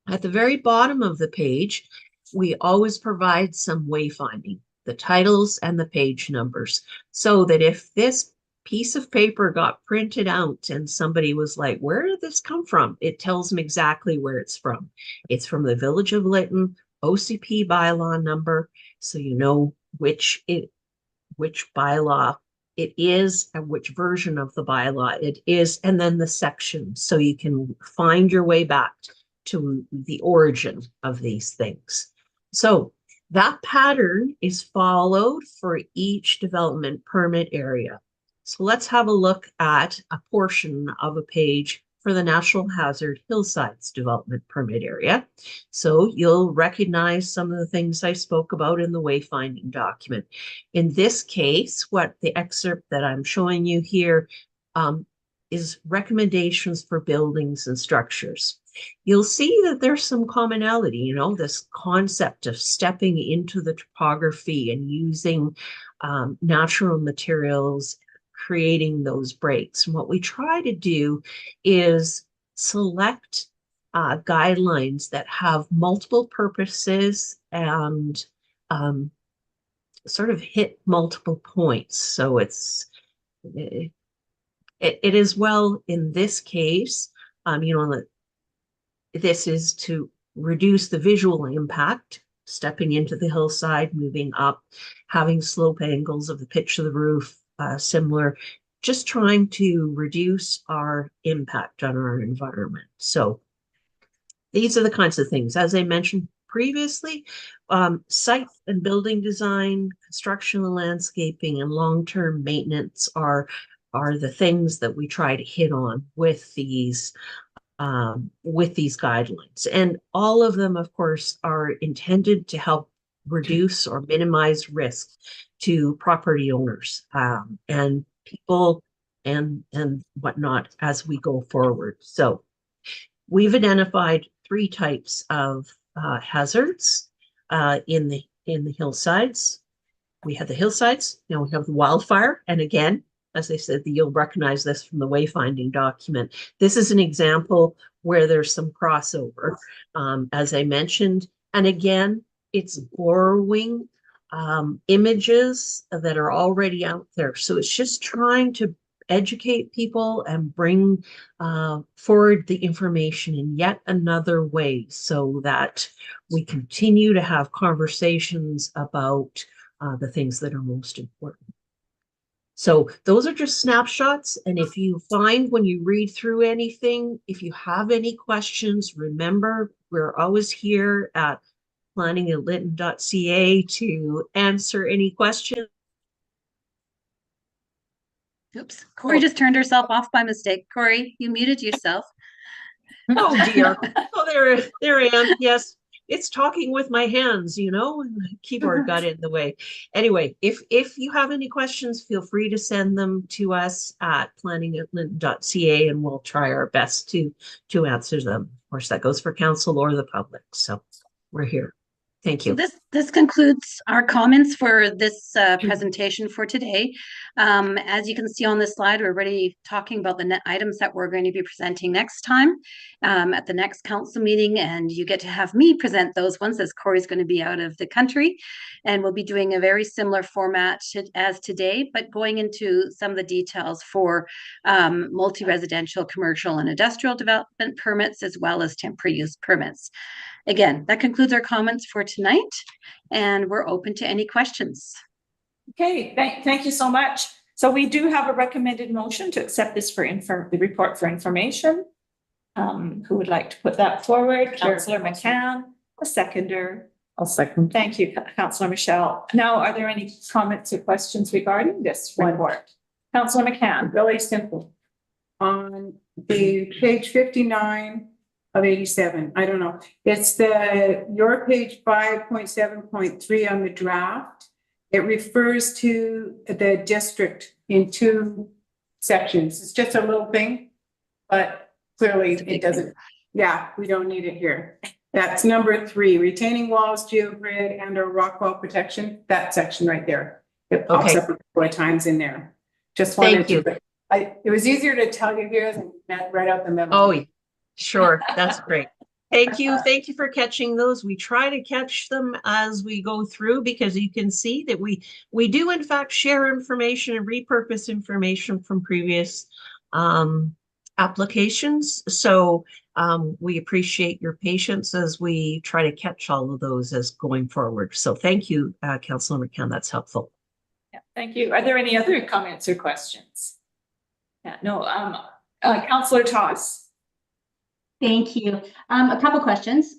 At the very bottom of the page, we always provide some wayfinding, the titles and the page numbers, so that if this piece of paper got printed out and somebody was like, where did this come from? It tells them exactly where it's from. It's from the Village of Lytton OCP bylaw number, so you know which bylaw it is and which version of the bylaw it is, and then the section, so you can find your way back to the origin of these things. So that pattern is followed for each development permit area. So let's have a look at a portion of a page for the Natural Hazard Hillsides Development Permit area. So you'll recognize some of the things I spoke about in the wayfinding document. In this case, what the excerpt that I'm showing you here is recommendations for buildings and structures. You'll see that there's some commonality, you know, this concept of stepping into the topography and using natural materials, creating those breaks. And what we try to do is select guidelines that have multiple purposes and sort of hit multiple points. So it is, well, in this case, you know, this is to reduce the visual impact, stepping into the hillside, moving up, having slope angles of the pitch of the roof, similar, just trying to reduce our impact on our environment. So these are the kinds of things, as I mentioned previously, site and building design, construction and landscaping, and long-term maintenance are the things that we try to hit on with these guidelines. And all of them, of course, are intended to help reduce or minimize risk to property owners and people and whatnot as we go forward. So we've identified 3 types of hazards in the hillsides. We have the hillsides, you know, we have the wildfire, and again, as I said, you'll recognize this from the wayfinding document. This is an example where there's some crossover, as I mentioned. And again, it's borrowing images that are already out there. So it's just trying to educate people and bring forward the information in yet another way so that we continue to have conversations about the things that are most important. So those are just snapshots. And if you find when you read through anything, if you have any questions, remember, we're always here at planning@lytton.ca to answer any questions. Oops, Corey just turned herself off by mistake. Corey, you muted yourself. Oh dear. Oh, there I am. Yes. It's talking with my hands, you know, and the keyboard got in the way. Anyway, if you have any questions, feel free to send them to us at planning@lytton.ca, and we'll try our best to answer them. Of course, that goes for council or the public. So we're here. Thank you. So this concludes our comments for this presentation for today. As you can see on this slide, we're already talking about the items that we're going to be presenting next time at the next council meeting, and you get to have me present those ones as Corey's going to be out of the country, and we'll be doing a very similar format as today, but going into some of the details for multi-residential, commercial, and industrial development permits, as well as temporary use permits. Again, that concludes our comments for tonight, and we're open to any questions. Okay, thank you so much. So we do have a recommended motion to accept this for the report for information. Who would like to put that forward? Councillor McCann, a seconder. I'll second. Thank you, Councillor Michelle. Now, are there any comments or questions regarding this report? Councillor McCann. Really simple. On the page 59 of 87, I don't know. It's your page 5.7.3 on the draft. It refers to the district in 2 sections. It's just a little thing, but clearly it doesn't. Yeah, we don't need it here. That's number 3, retaining walls, geogrid, and or rock wall protection. That section right there. It pops up a couple of times in there. Just wanted to. It was easier to tell you here than write out the memo. Oh, sure. That's great. Thank you. Thank you for catching those. We try to catch them as we go through, because you can see that we do in fact share information and repurpose information from previous applications. So we appreciate your patience as we try to catch all of those as going forward. So thank you, Councillor McCann. That's helpful. Yeah, thank you. Are there any other comments or questions? Yeah, no. Councillor Toss. Thank you. A couple questions.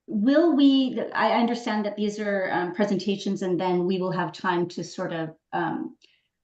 Will we, I understand that these are presentations, and then we will have time to sort of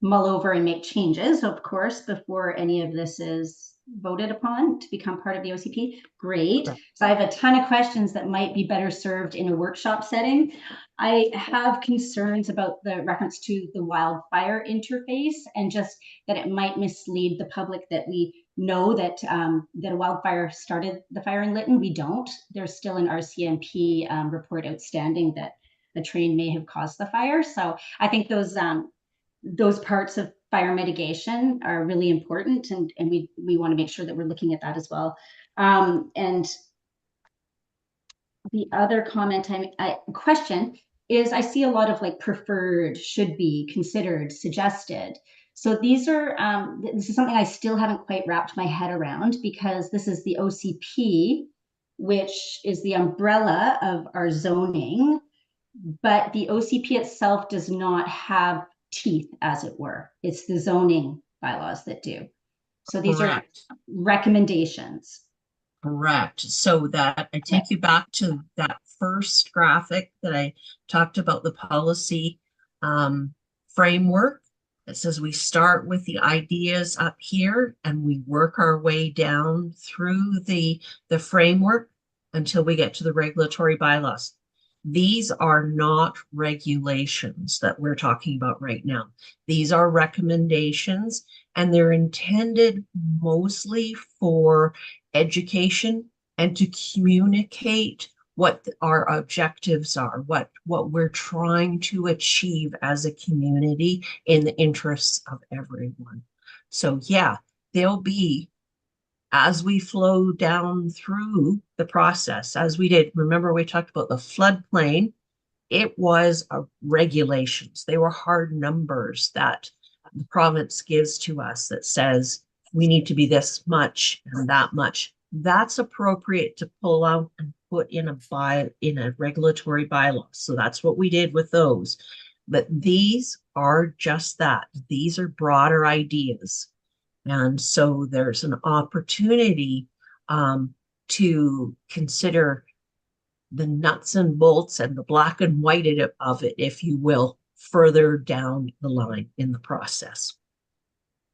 mull over and make changes, of course, before any of this is voted upon to become part of the OCP. Great. So I have a ton of questions that might be better served in a workshop setting. I have concerns about the reference to the wildfire interface and just that it might mislead the public that we know that that a wildfire started the fire in Lytton. We don't. There's still an RCMP report outstanding that a train may have caused the fire. So I think those parts of fire mitigation are really important, and we want to make sure that we're looking at that as well. And the other comment question is, I see a lot of like preferred, should be, considered, suggested. So these are this is something I still haven't quite wrapped my head around, because this is the OCP, which is the umbrella of our zoning, but the OCP itself does not have teeth, as it were. It's the zoning bylaws that do. So these Correct. are recommendations. Correct. So that I take you back to that first graphic that I talked about, the policy framework. It says we start with the ideas up here and we work our way down through the framework until we get to the regulatory bylaws. These are not regulations that we're talking about right now. These are recommendations, and they're intended mostly for education and to communicate what our objectives are, what we're trying to achieve as a community in the interests of everyone. So yeah, they'll be, as we flow down through the process, as we did, remember we talked about the floodplain, it was regulations. They were hard numbers that the province gives to us that says we need to be this much and that much. That's appropriate to pull out and put in a regulatory bylaw. So that's what we did with those. But these are just that. These are broader ideas. And so there's an opportunity to consider the nuts and bolts and the black and white of it, if you will, further down the line in the process.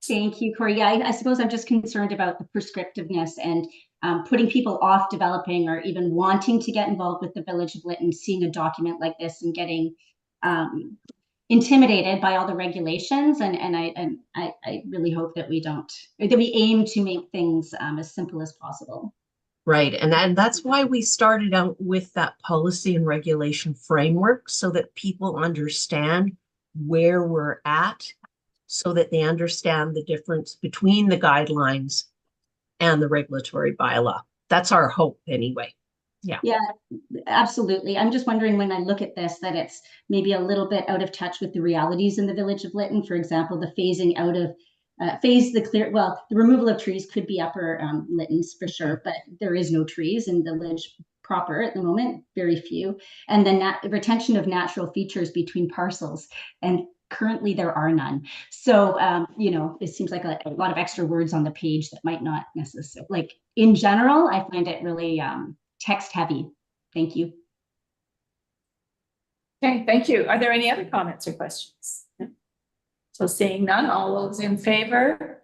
Thank you, Corey. Yeah, I suppose I'm just concerned about the prescriptiveness and putting people off developing or even wanting to get involved with the Village of Lytton, seeing a document like this and getting intimidated by all the regulations. And I really hope that we aim to make things as simple as possible. Right. And that's why we started out with that policy and regulation framework, so that people understand where we're at, so that they understand the difference between the guidelines and the regulatory bylaw. That's our hope anyway. Yeah. Yeah, absolutely. I'm just wondering, when I look at this, that it's maybe a little bit out of touch with the realities in the Village of Lytton. For example, the phasing out of the removal of trees could be Upper Lyttons for sure, but there is no trees in the village proper at the moment, very few. And then retention of natural features between parcels, and currently there are none. So, it seems like a lot of extra words on the page that might not necessarily, like, in general, I find it really text heavy. Thank you. Okay, thank you. Are there any other comments or questions? So seeing none, all those in favor?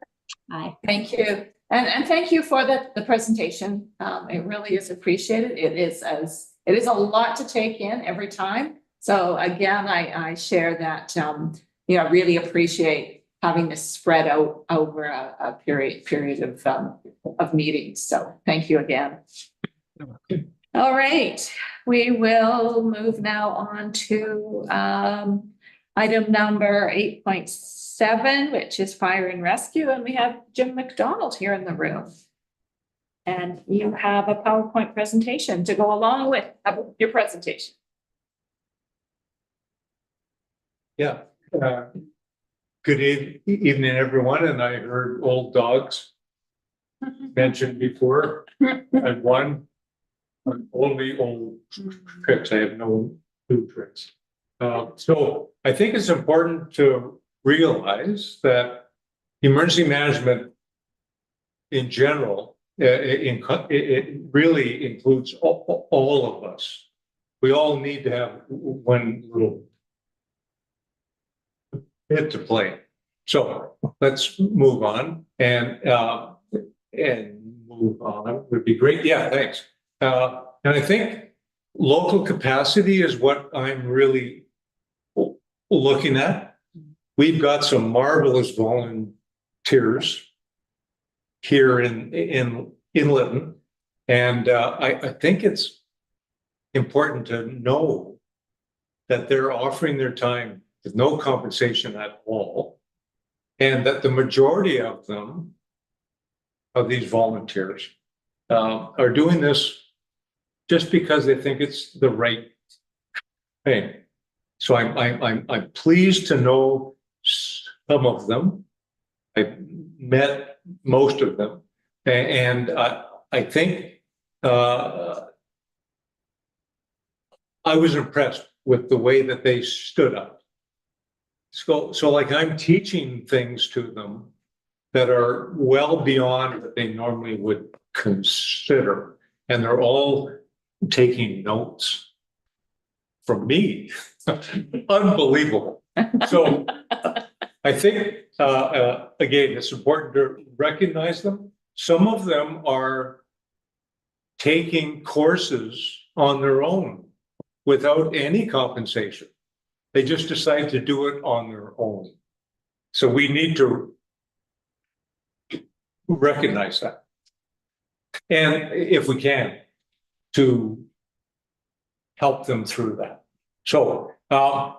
Aye. Thank you. And thank you for the presentation. It really is appreciated. It is a lot to take in every time. So again, I share that, I really appreciate having this spread out over a period of meetings. So thank you again. All right, we will move now on to item number 8.7, which is fire and rescue. And we have Jim McDonald here in the room. And you have a PowerPoint presentation to go along with your presentation. Yeah. Good evening, everyone. And I heard old dogs mentioned before. I've won only old tricks. I have no new tricks. So I think it's important to realize that emergency management in general, it really includes all of us. We all need to have one little bit to play. So let's move on and move on would be great. Yeah, thanks. And I think local capacity is what I'm really looking at. We've got some marvelous volunteers here in Lytton. And I think it's important to know that they're offering their time with no compensation at all. And that the majority of them, of these volunteers, are doing this just because they think it's the right thing. So I'm pleased to know some of them. I've met most of them, and I think I was impressed with the way that they stood up. So like I'm teaching things to them that are well beyond what they normally would consider, and they're all taking notes from me. Unbelievable. So I think, again, it's important to recognize them. Some of them are taking courses on their own without any compensation. They just decide to do it on their own. So we need to recognize that. And if we can, to help them through that. So on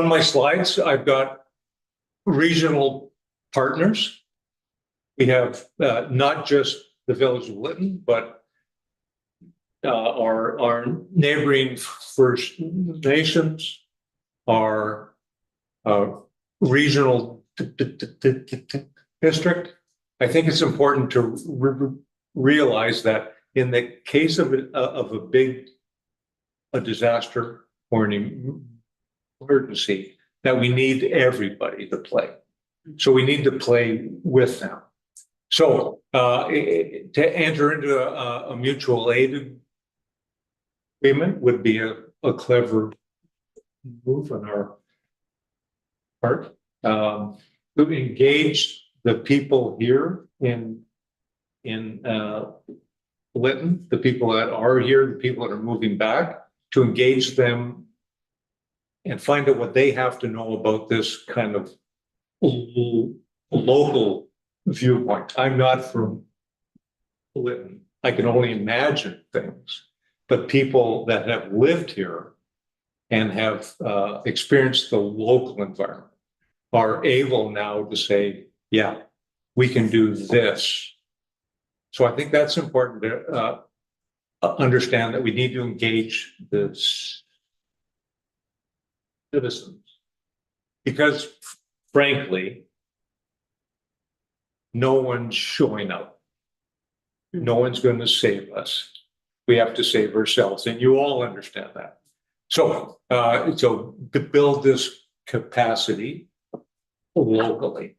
my slides, I've got regional partners. We have not just the village of Lytton, but our neighboring First Nations, our regional district. I think it's important to realize that in the case of a disaster or an emergency, that we need everybody to play. So we need to play with them. So to enter into a mutual aid agreement would be a clever move on our part. To engage the people here in Lytton, the people that are here, the people that are moving back, to engage them and find out what they have to know about this kind of local viewpoint. I'm not from Lytton. I can only imagine things, but people that have lived here and have experienced the local environment are able now to say, yeah, we can do this. So I think that's important to understand, that we need to engage the citizens, because frankly, no one's showing up. No one's going to save us. We have to save ourselves, and you all understand that. So, so to build this capacity locally,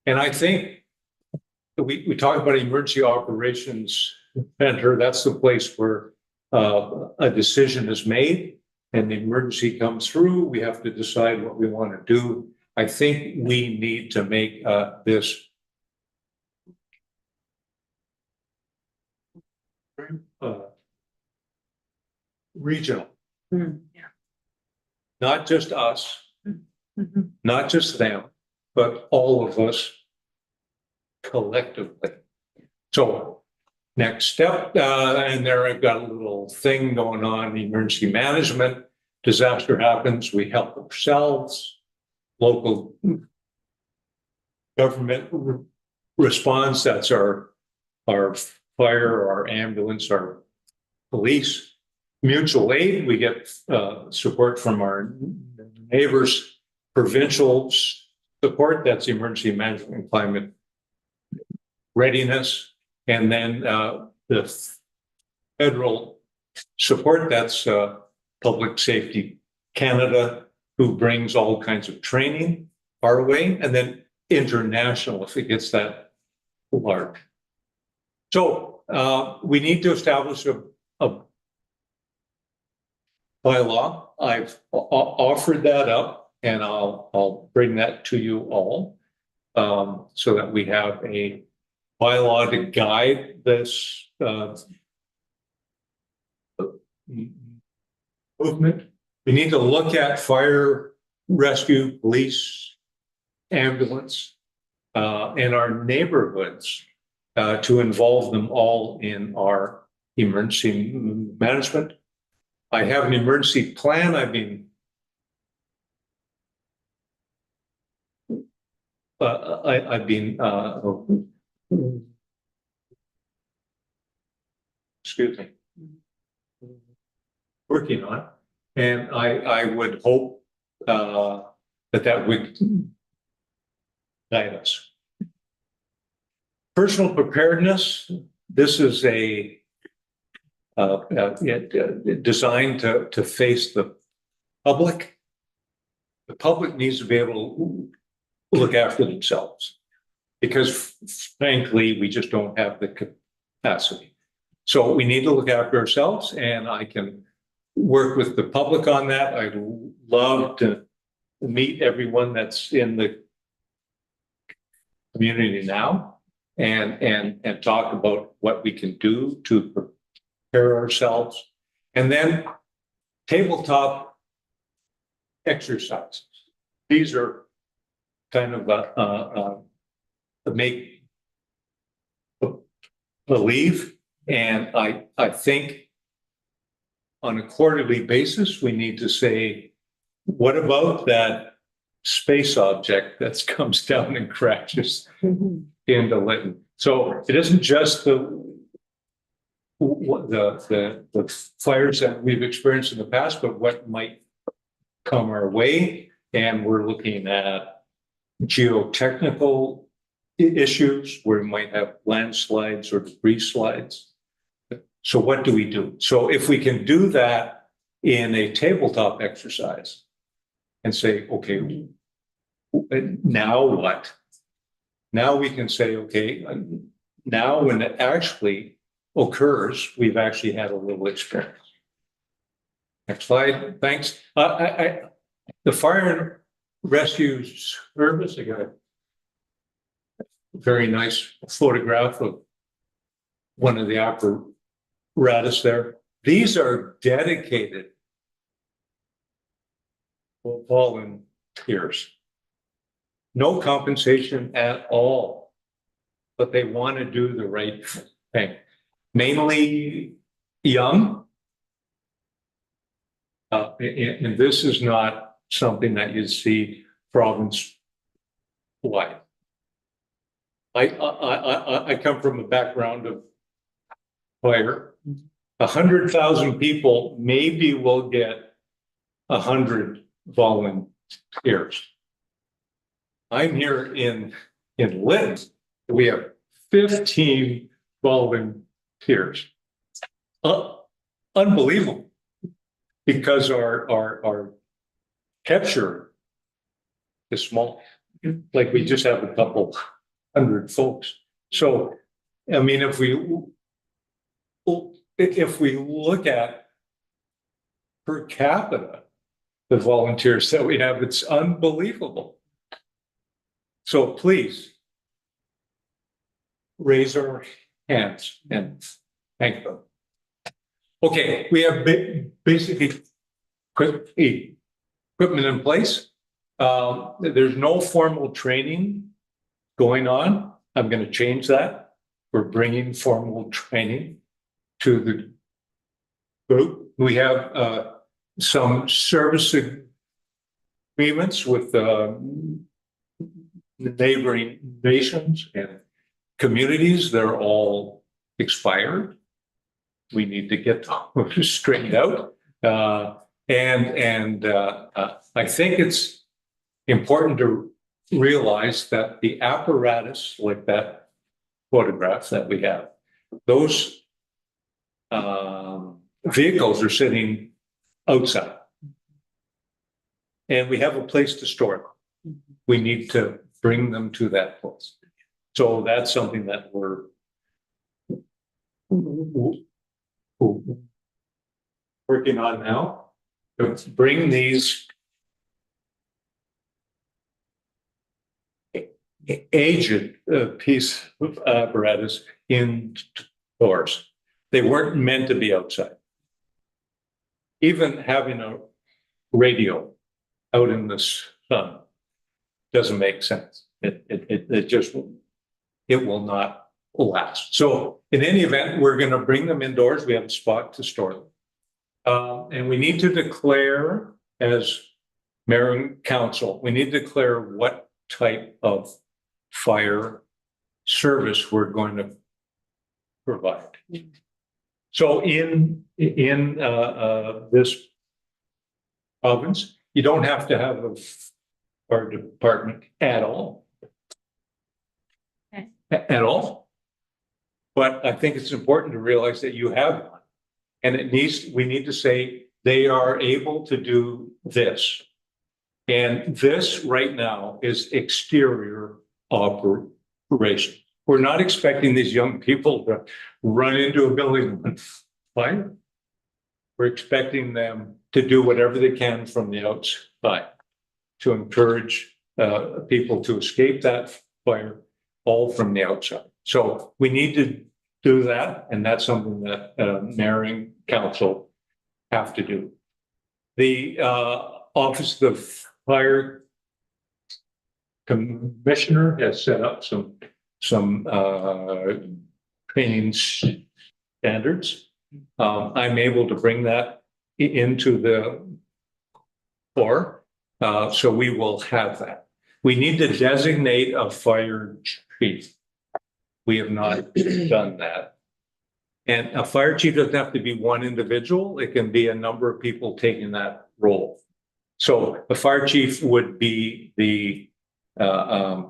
and I think we talk about emergency operations center. That's the place where a decision is made and the emergency comes through. We have to decide what we want to do. I think we need to make this regional. Not just us, not just them, but all of us collectively. So next step, and there I've got a little thing going on, emergency management. Disaster happens, we help ourselves. Local government response, that's our fire, our ambulance, our police. Mutual aid, we get support from our neighbors. Provincial support, that's emergency management and climate readiness. And then the federal support, that's Public Safety Canada, who brings all kinds of training our way, and then international if it gets that large. So we need to establish a bylaw. I've offered that up, and I'll bring that to you all, so that we have a bylaw to guide this movement. We need to look at fire, rescue, police, ambulance, in our neighborhoods, to involve them all in our emergency management. I have an emergency plan. I've been I've been excuse me, working on, and I would hope that would guide us. Personal preparedness. This is designed to face the public. The public needs to be able to look after themselves, because frankly, we just don't have the capacity. So we need to look after ourselves, and I can work with the public on that. I'd love to meet everyone that's in the community now and talk about what we can do to prepare ourselves. And then tabletop exercises. These are kind of make believe, and I think on a quarterly basis we need to say, what about that space object that comes down and crashes into Lytton? So it isn't just the fires that we've experienced in the past, but what might come our way. And we're looking at geotechnical issues where we might have landslides or debris slides. So what do we do? So if we can do that in a tabletop exercise and say, okay, now what? Now we can say, okay, now when it actually occurs, we've actually had a little experience. Next slide, thanks. The fire and rescue service, I got a very nice photograph of one of the apparatus there. These are dedicated volunteers. No compensation at all, but they want to do the right thing. Mainly young. And this is not something that you see province-wide. I come from a background of fire. 100,000 people maybe will get 100 volunteers. I'm here in Lytton. We have 15 volunteers. Unbelievable. Because our capture is small. Like we just have a couple hundred folks. So, I mean, if we look at per capita, the volunteers that we have, it's unbelievable. So please raise our hands and thank them. Okay, we have basically equipment in place. There's no formal training going on. I'm going to change that. We're bringing formal training to the group. We have some service agreements with neighboring nations and communities. They're all expired. We need to get those straightened out. And I think it's important to realize that the apparatus, like that photograph that we have, those vehicles are sitting outside. And we have a place to store them. We need to bring them to that place. So that's something that we're working on now. To bring these aged piece of apparatus indoors. They weren't meant to be outside. even having a radio out in the sun doesn't make sense. It just, it will not last. So in any event, we're going to bring them indoors. We have a spot to store them. And we need to declare, as mayor and council, we need to declare what type of fire service we're going to provide. So in this province, you don't have to have a fire department at all. Okay. At all. But I think it's important to realize that you have one. And we need to say they are able to do this. And this right now is exterior operation. We're not expecting these young people to run into a building on fire. We're expecting them to do whatever they can from the outside to encourage people to escape that fire, all from the outside. So we need to do that, and that's something that mayor and council have to do. The Office of the Fire Commissioner has set up some training standards. I'm able to bring that into the floor, so we will have that. We need to designate a fire chief. We have not done that. And a fire chief doesn't have to be one individual. It can be a number of people taking that role. So the fire chief would be a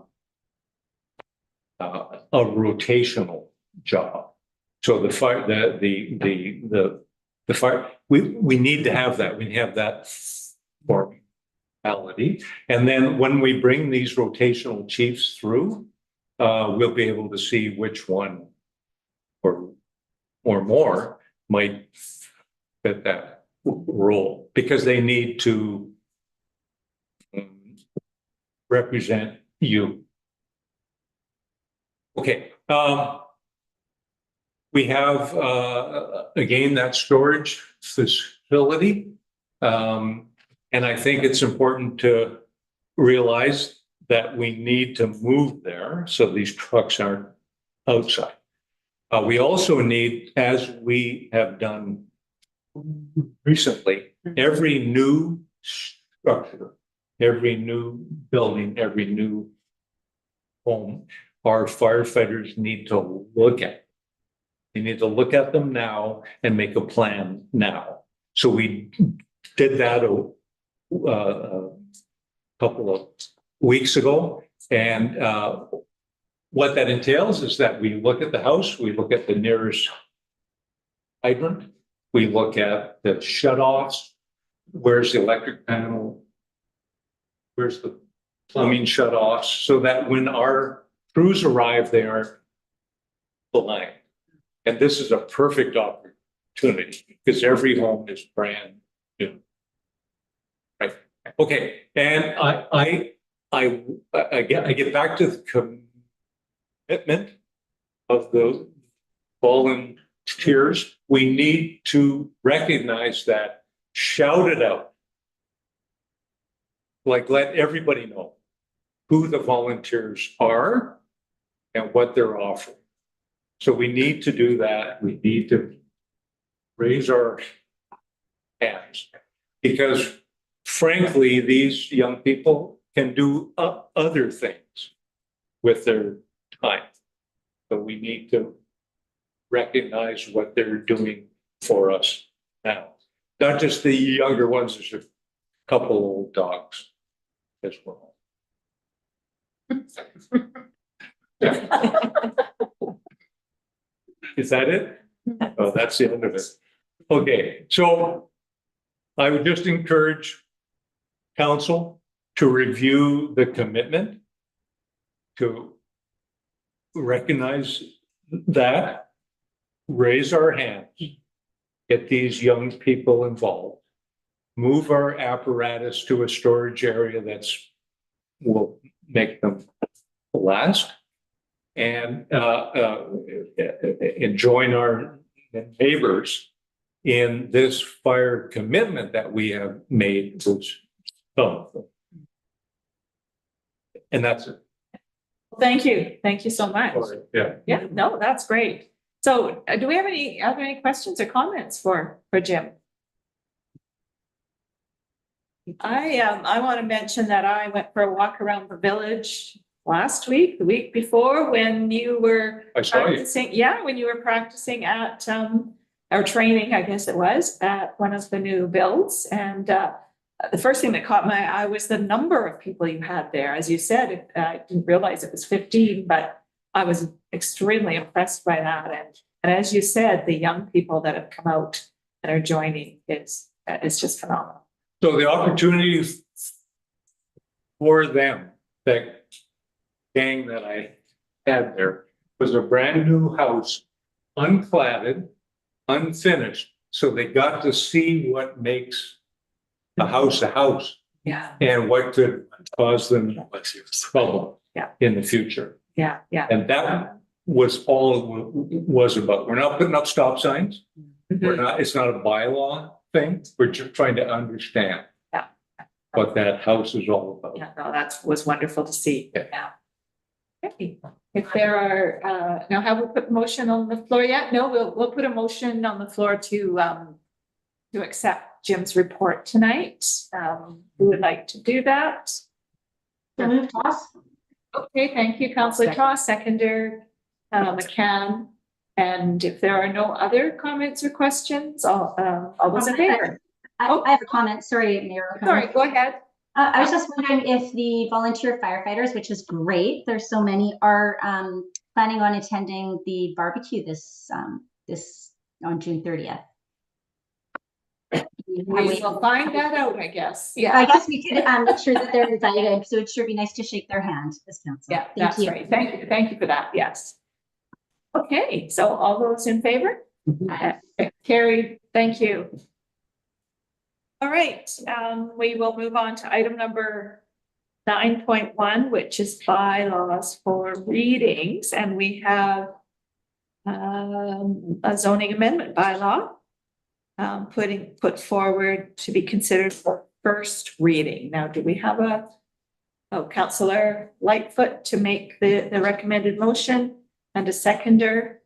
rotational job. So the fire, the fire, we need to have that. We have that formality. And then when we bring these rotational chiefs through, we'll be able to see which one or more might fit that role, because they need to represent you. Okay. We have, again, that storage facility. And I think it's important to realize that we need to move there so these trucks aren't outside. We also need, as we have done recently, every new structure, every new building, every new home, our firefighters need to look at. They need to look at them now and make a plan now. So we did that a couple of weeks ago. And what that entails is that we look at the house, we look at the nearest hydrant, we look at the shutoffs, where's the electric panel, where's the plumbing shutoffs, so that when our crews arrive, they are aligned. And this is a perfect opportunity because every home is brand new. Right. Okay. And I get back to the commitment of the volunteers. We need to recognize that, shout it out. Like, let everybody know who the volunteers are and what they're offering. So we need to do that. We need to raise our hands because, frankly, these young people can do other things with their time. So we need to recognize what they're doing for us now. Not just the younger ones, there's a couple old dogs as well. Is that it? Oh, that's the end of it. Okay, so I would just encourage council to review the commitment, to recognize that, raise our hands, get these young people involved, move our apparatus to a storage area will make them last, and join our neighbors in this fire commitment that we have made, which some of them. And that's it. Thank you. Thank you so much. Yeah. Yeah, no, that's great. So do we have any questions or comments for Jim? I want to mention that I went for a walk around the village last week, the week before, when you were I saw you. practicing. Yeah, when you were practicing at or training, I guess it was, at one of the new builds. And the first thing that caught my eye was the number of people you had there. As you said, I didn't realize it was 15, but I was extremely impressed by that. And as you said, the young people that have come out and are joining is just phenomenal. So the opportunities for them, that gang that I had there, was a brand new house, uncladded, unfinished. So they got to see what makes a house Yeah, and what could cause them trouble Yeah. in the future. yeah, yeah. And that was all it was about. We're not putting up stop signs. We're not, it's not a bylaw thing. We're just trying to understand. Yeah. What that house is all about. Yeah, no, that was wonderful to see. Yeah. Yeah. Okay. If there are, now have we put motion on the floor yet? No, we'll put a motion on the floor to accept Jim's report tonight. Who would like to do that? So move, Toss. Okay, thank you, Councillor Toss, seconder, McCann. And if there are no other comments or questions, all those in favor? I have a comment. Sorry, Mayor. Sorry, go ahead. I was just wondering if the volunteer firefighters, which is great, there's so many, are planning on attending the barbecue this on June 30th. We will find that out, I guess. I Yeah, guess we could make sure that they're invited, so it'd sure be nice to shake their hand as council. yeah, Thank that's you. right. Thank you for that. Yes. Okay, so all those in favor? Carried. Thank you. All right, we will move on to item number 9.1, which is bylaws for readings, and we have a zoning amendment bylaw put forward to be considered for first reading. Now, do we have Councillor Lightfoot to make the recommended motion and a seconder?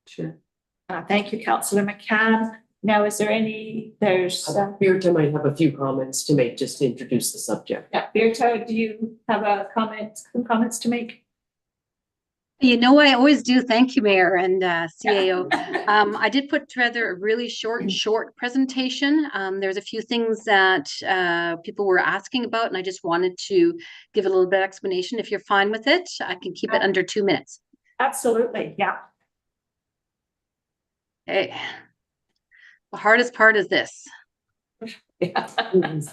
Sure. Thank you, Councillor McCann. Now, is there there's Birta might have a few comments to make just to introduce the subject. yeah, Birta, do you have some comments to make? You know, I always do. Thank you, Mayor and CAO. I did put together a really short presentation. There's a few things that people were asking about, and I just wanted to give a little bit of explanation. If you're fine with it, I can keep it under 2 minutes. Absolutely, yeah. Okay. The hardest part is this. Yeah. 2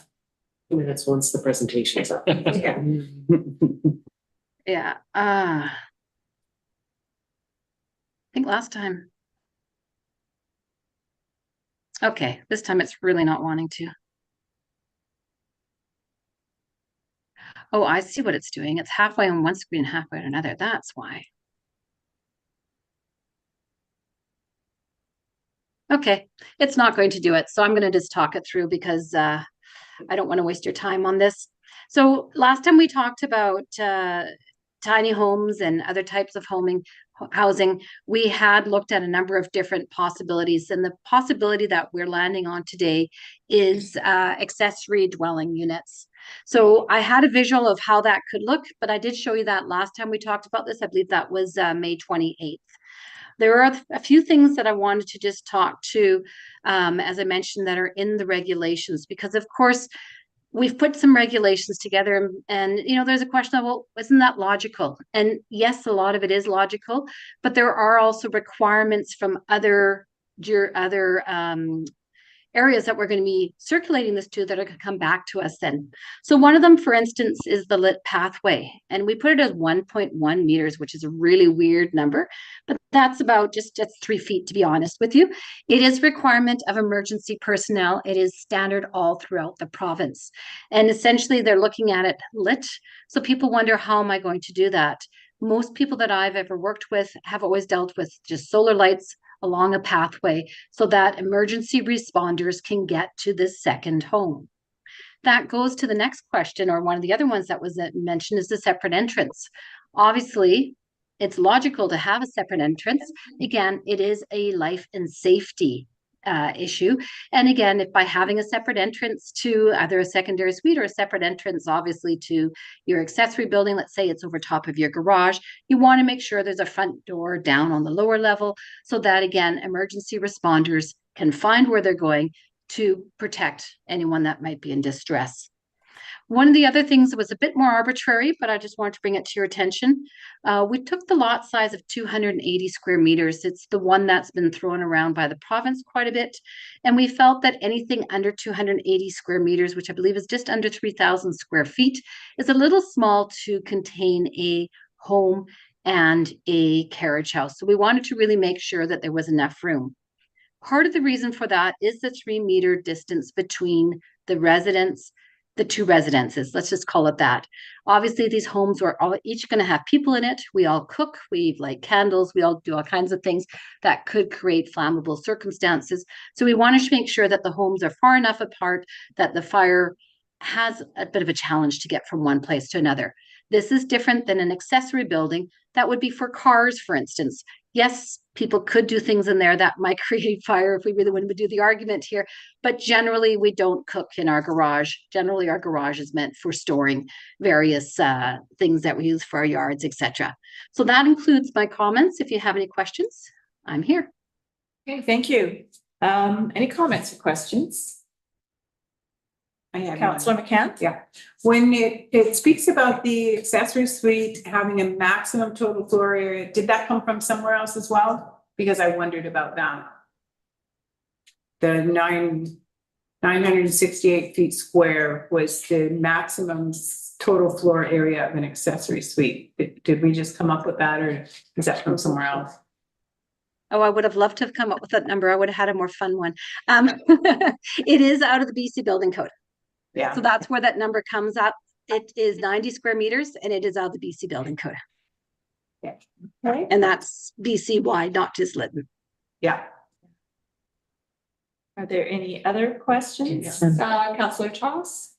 minutes once the presentation is up. Yeah. Yeah. I think last time. Okay, this time it's really not wanting to. Oh, I see what it's doing. It's halfway on one screen, halfway on another. That's why. Okay, it's not going to do it. So I'm going to just talk it through because I don't want to waste your time on this. So last time we talked about tiny homes and other types of housing, we had looked at a number of different possibilities. And the possibility that we're landing on today is accessory dwelling units. So I had a visual of how that could look, but I did show you that last time we talked about this. I believe that was May 28th. There are a few things that I wanted to just talk to, as I mentioned, that are in the regulations, because of course, we've put some regulations together and you know, there's a question of, well, isn't that logical? And yes, a lot of it is logical, but there are also requirements from other areas that we're going to be circulating this to that are going to come back to us then. So one of them, for instance, is the lit pathway. And we put it as 1.1 meters, which is a really weird number, but that's about just 3 feet, to be honest with you. It is requirement of emergency personnel. It is standard all throughout the province. And essentially they're looking at it lit. So people wonder, how am I going to do that? Most people that I've ever worked with have always dealt with just solar lights, along a pathway so that emergency responders can get to this second home. That goes to the next question, or one of the other ones that was mentioned, is the separate entrance. Obviously, it's logical to have a separate entrance. Again, it is a life and safety issue. And again, if by having a separate entrance to either a secondary suite or a separate entrance, obviously to your accessory building, let's say it's over top of your garage, you want to make sure there's a front door down on the lower level so that, again, emergency responders can find where they're going to protect anyone that might be in distress. One of the other things that was a bit more arbitrary, but I just wanted to bring it to your attention. We took the lot size of 280 square meters. It's the one that's been thrown around by the province quite a bit. And we felt that anything under 280 square meters, which I believe is just under 3,000 square feet, is a little small to contain a home and a carriage house. So we wanted to really make sure that there was enough room. Part of the reason for that is the 3-meter distance between the residents, the two residences, let's just call it that. Obviously, these homes are all each going to have people in it. We all cook, we light candles, we all do all kinds of things that could create flammable circumstances. So we wanted to make sure that the homes are far enough apart that the fire has a bit of a challenge to get from one place to another. This is different than an accessory building that would be for cars, for instance. Yes, people could do things in there that might create fire if we really wanted to do the argument here, but generally we don't cook in our garage. Generally, our garage is meant for storing various things that we use for our yards, etc. So that includes my comments. If you have any questions, I'm here. Okay, thank you. Any comments or questions? I have one. Councillor McCann? Yeah, when it speaks about the accessory suite having a maximum total floor area, did that come from somewhere else as well? Because I wondered about that. The 968 feet square was the maximum total floor area of an accessory suite. Did we just come up with that, or is that from somewhere else? Oh, I would have loved to have come up with that number. I would have had a more fun one. It is out of the BC Building Code. Yeah. So that's where that number comes up. It is 90 square meters and it is out of the BC Building Code. Yeah. Right. And that's BC wide, not just Lytton. Yeah. Are there any other questions? Yes. Councillor Charles?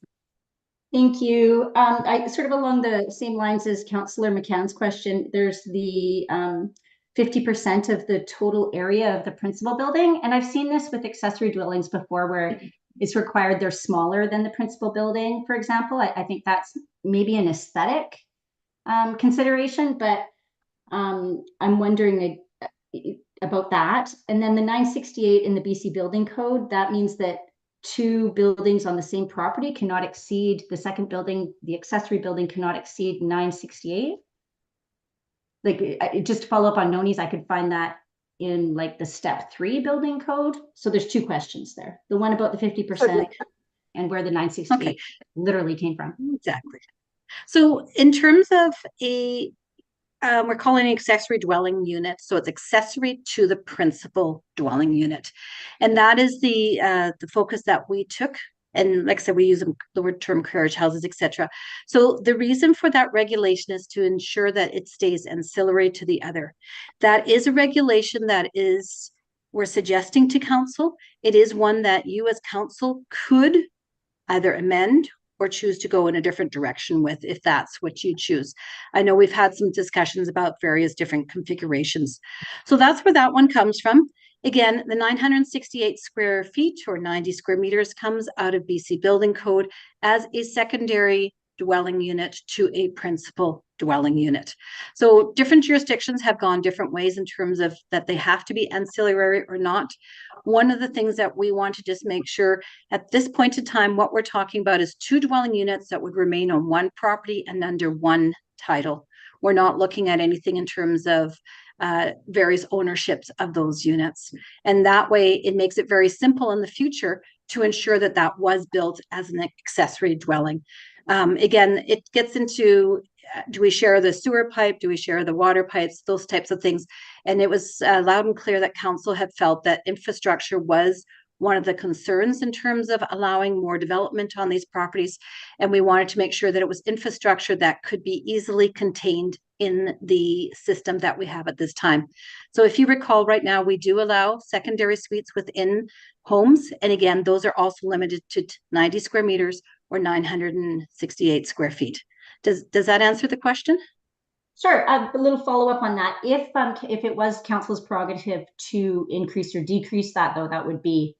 Thank you. I sort of along the same lines as Councillor McCann's question, there's the 50% of the total area of the principal building. And I've seen this with accessory dwellings before where it's required they're smaller than the principal building, for example. I think that's maybe an aesthetic consideration, but I'm wondering about that. And then the 968 in the BC Building Code, that means that two buildings on the same property cannot exceed, the second building, the accessory building cannot exceed 968. Like, just to follow up on Noni's, I could find that in like the step 3 building code. So there's two questions there. The one about the 50% and where the 968 literally came from. Exactly. So in terms of a, we're calling it accessory dwelling unit. So it's accessory to the principal dwelling unit. And that is the focus that we took. And like I said, we use the word term carriage houses, etc. So the reason for that regulation is to ensure that it stays ancillary to the other. That is a regulation that is, we're suggesting to council. It is one that you as council could either amend or choose to go in a different direction with, if that's what you choose. I know we've had some discussions about various different configurations. So that's where that one comes from. Again, the 968 square feet or 90 square meters comes out of BC Building Code as a secondary dwelling unit to a principal dwelling unit. So different jurisdictions have gone different ways in terms of that they have to be ancillary or not. One of the things that we want to just make sure at this point in time, what we're talking about is two dwelling units that would remain on one property and under one title. We're not looking at anything in terms of various ownerships of those units. And that way it makes it very simple in the future to ensure that that was built as an accessory dwelling. Again, it gets into, do we share the sewer pipe? Do we share the water pipes? Those types of things. And it was loud and clear that council had felt that infrastructure was one of the concerns in terms of allowing more development on these properties. And we wanted to make sure that it was infrastructure that could be easily contained in the system that we have at this time. So if you recall, right now, we do allow secondary suites within homes. And again, those are also limited to 90 square meters or 968 square feet. Does that answer the question? Sure. A little follow-up on that. If it was council's prerogative to increase or decrease that, though, that would be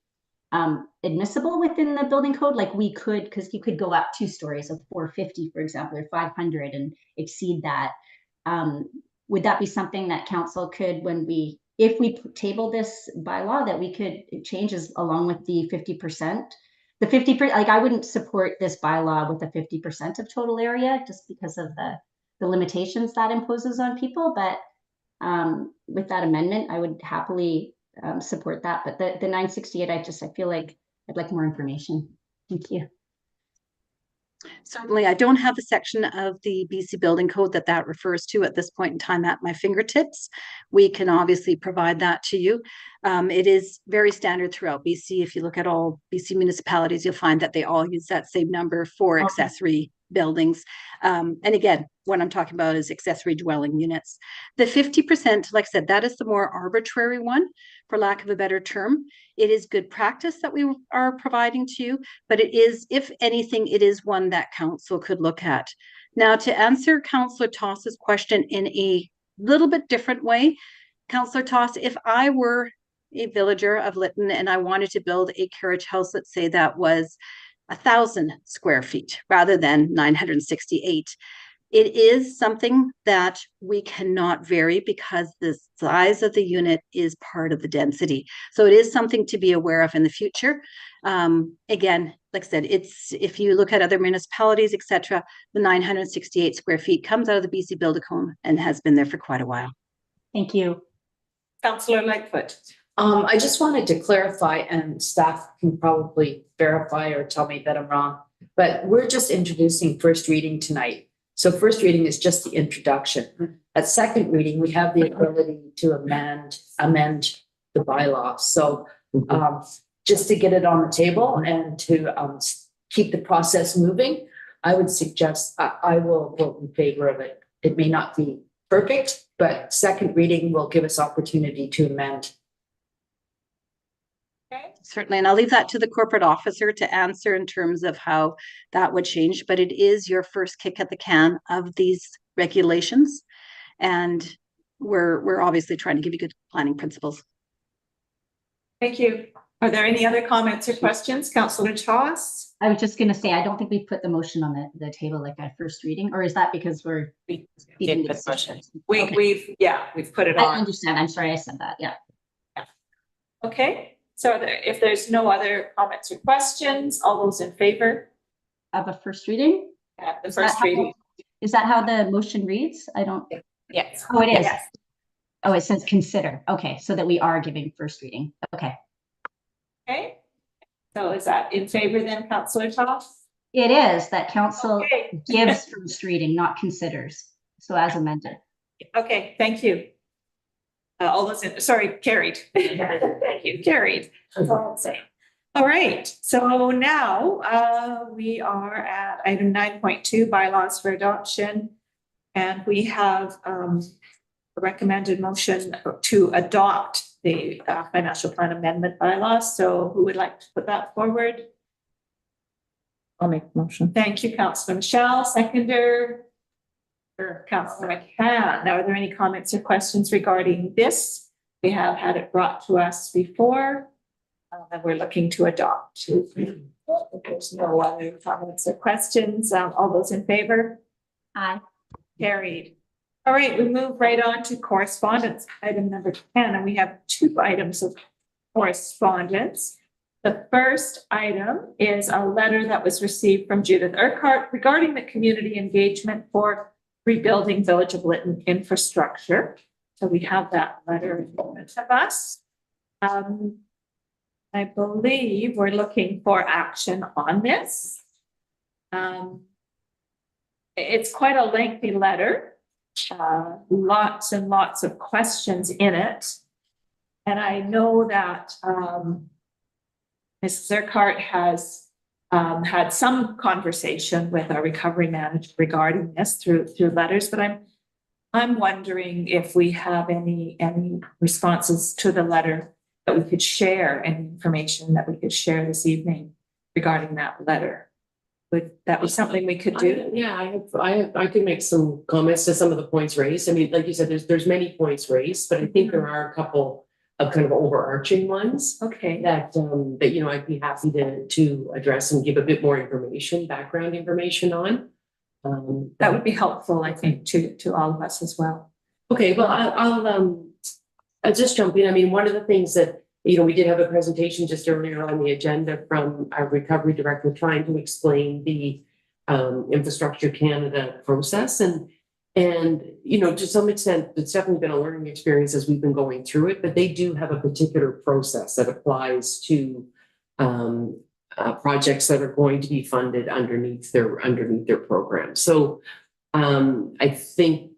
admissible within the building code. Like we could, because you could go up 2 stories of 450, for example, or 500 and exceed that. Would that be something that council could, if we table this bylaw, that we could change as along with the 50%? The 50%, like I wouldn't support this bylaw with the 50% of total area just because of the limitations that imposes on people. But with that amendment, I would happily support that. But the 968, I feel like I'd like more information. Thank you. Certainly, I don't have the section of the BC Building Code that refers to at this point in time at my fingertips. We can obviously provide that to you. It is very standard throughout BC. If you look at all BC municipalities, you'll find that they all use that same number for accessory buildings. And again, what I'm talking about is accessory dwelling units. The 50%, like I said, that is the more arbitrary one, for lack of a better term. It is good practice that we are providing to you, but it is, if anything, it is one that council could look at. Now, to answer Councillor Toss's question in a little bit different way, Councillor Toss, if I were a villager of Lytton and I wanted to build a carriage house, let's say that was 1,000 square feet rather than 968, it is something that we cannot vary because the size of the unit is part of the density. So it is something to be aware of in the future. Again, like I said, if you look at other municipalities, etc., the 968 square feet comes out of the BC Building Code and has been there for quite a while. Thank you. Councillor Lightfoot. I just wanted to clarify, and staff can probably verify or tell me that I'm wrong, but we're just introducing first reading tonight. So first reading is just the introduction. At second reading, we have the ability to amend the bylaw. So just to get it on the table and to keep the process moving, I would suggest I will vote in favor of it. It may not be perfect, but second reading will give us opportunity to amend. Certainly, and I'll leave that to the corporate officer to answer in terms of how that would change, but it is your first kick at the can of these regulations. And we're obviously trying to give you good planning principles. Thank you. Are there any other comments or questions? Councillor Toss? I was just going to say, I don't think we put the motion on the table like at first reading, or is that because we're We feeding did the put motion. discussion? We've put it I on. understand. I'm sorry I said that. Yeah. Okay. So if there's no other comments or questions, all those in favor Of a first reading? at the Is first that how- reading? Is that how the motion reads? I don't. Yes. Oh, it is. Yes. Oh, it says consider. Okay, so that we are giving first reading. Okay. Okay. So is that in favor then, Councillor Toss? It is that council Okay. gives first reading, not considers. So as amended. Okay, thank you. All those in, sorry, carried. Thank you, carried. That's all I'm saying. All right, so now we are at item 9.2, bylaws for adoption. And we have a recommended motion to adopt the financial plan amendment bylaws. So who would like to put that forward? I'll make the motion. Thank you, Councillor Michelle, seconder. For Councillor McCann. Now, are there any comments or questions regarding this? We have had it brought to us before, and we're looking to adopt. If there's no other comments or questions, all those in favor? Aye. Carried. All right, we move right on to correspondence, item number 10, and we have 2 items of correspondence. The first item is a letter that was received from Judith Urquhart regarding the community engagement for rebuilding Village of Lytton infrastructure. So we have that letter in front of us. I believe we're looking for action on this. It's quite a lengthy letter, lots and lots of questions in it. And I know that Mrs. Urquhart has had some conversation with our recovery manager regarding this through letters, but I'm wondering if we have any responses to the letter that we could share, any information that we could share this evening regarding that letter. Would that be something we could do? Yeah, I can make some comments to some of the points raised. I mean, like you said, there's many points raised, but I think there are a couple of kind of overarching ones Okay. that I'd be happy to address and give a bit more information, background information on. That would be helpful, I think, to all of us as well. Okay, well, I'll just jump in. I mean, one of the things that, we did have a presentation just earlier on the agenda from our recovery director trying to explain the Infrastructure Canada process. And to some extent, it's definitely been a learning experience as we've been going through it, but they do have a particular process that applies to projects that are going to be funded underneath their program. So I think,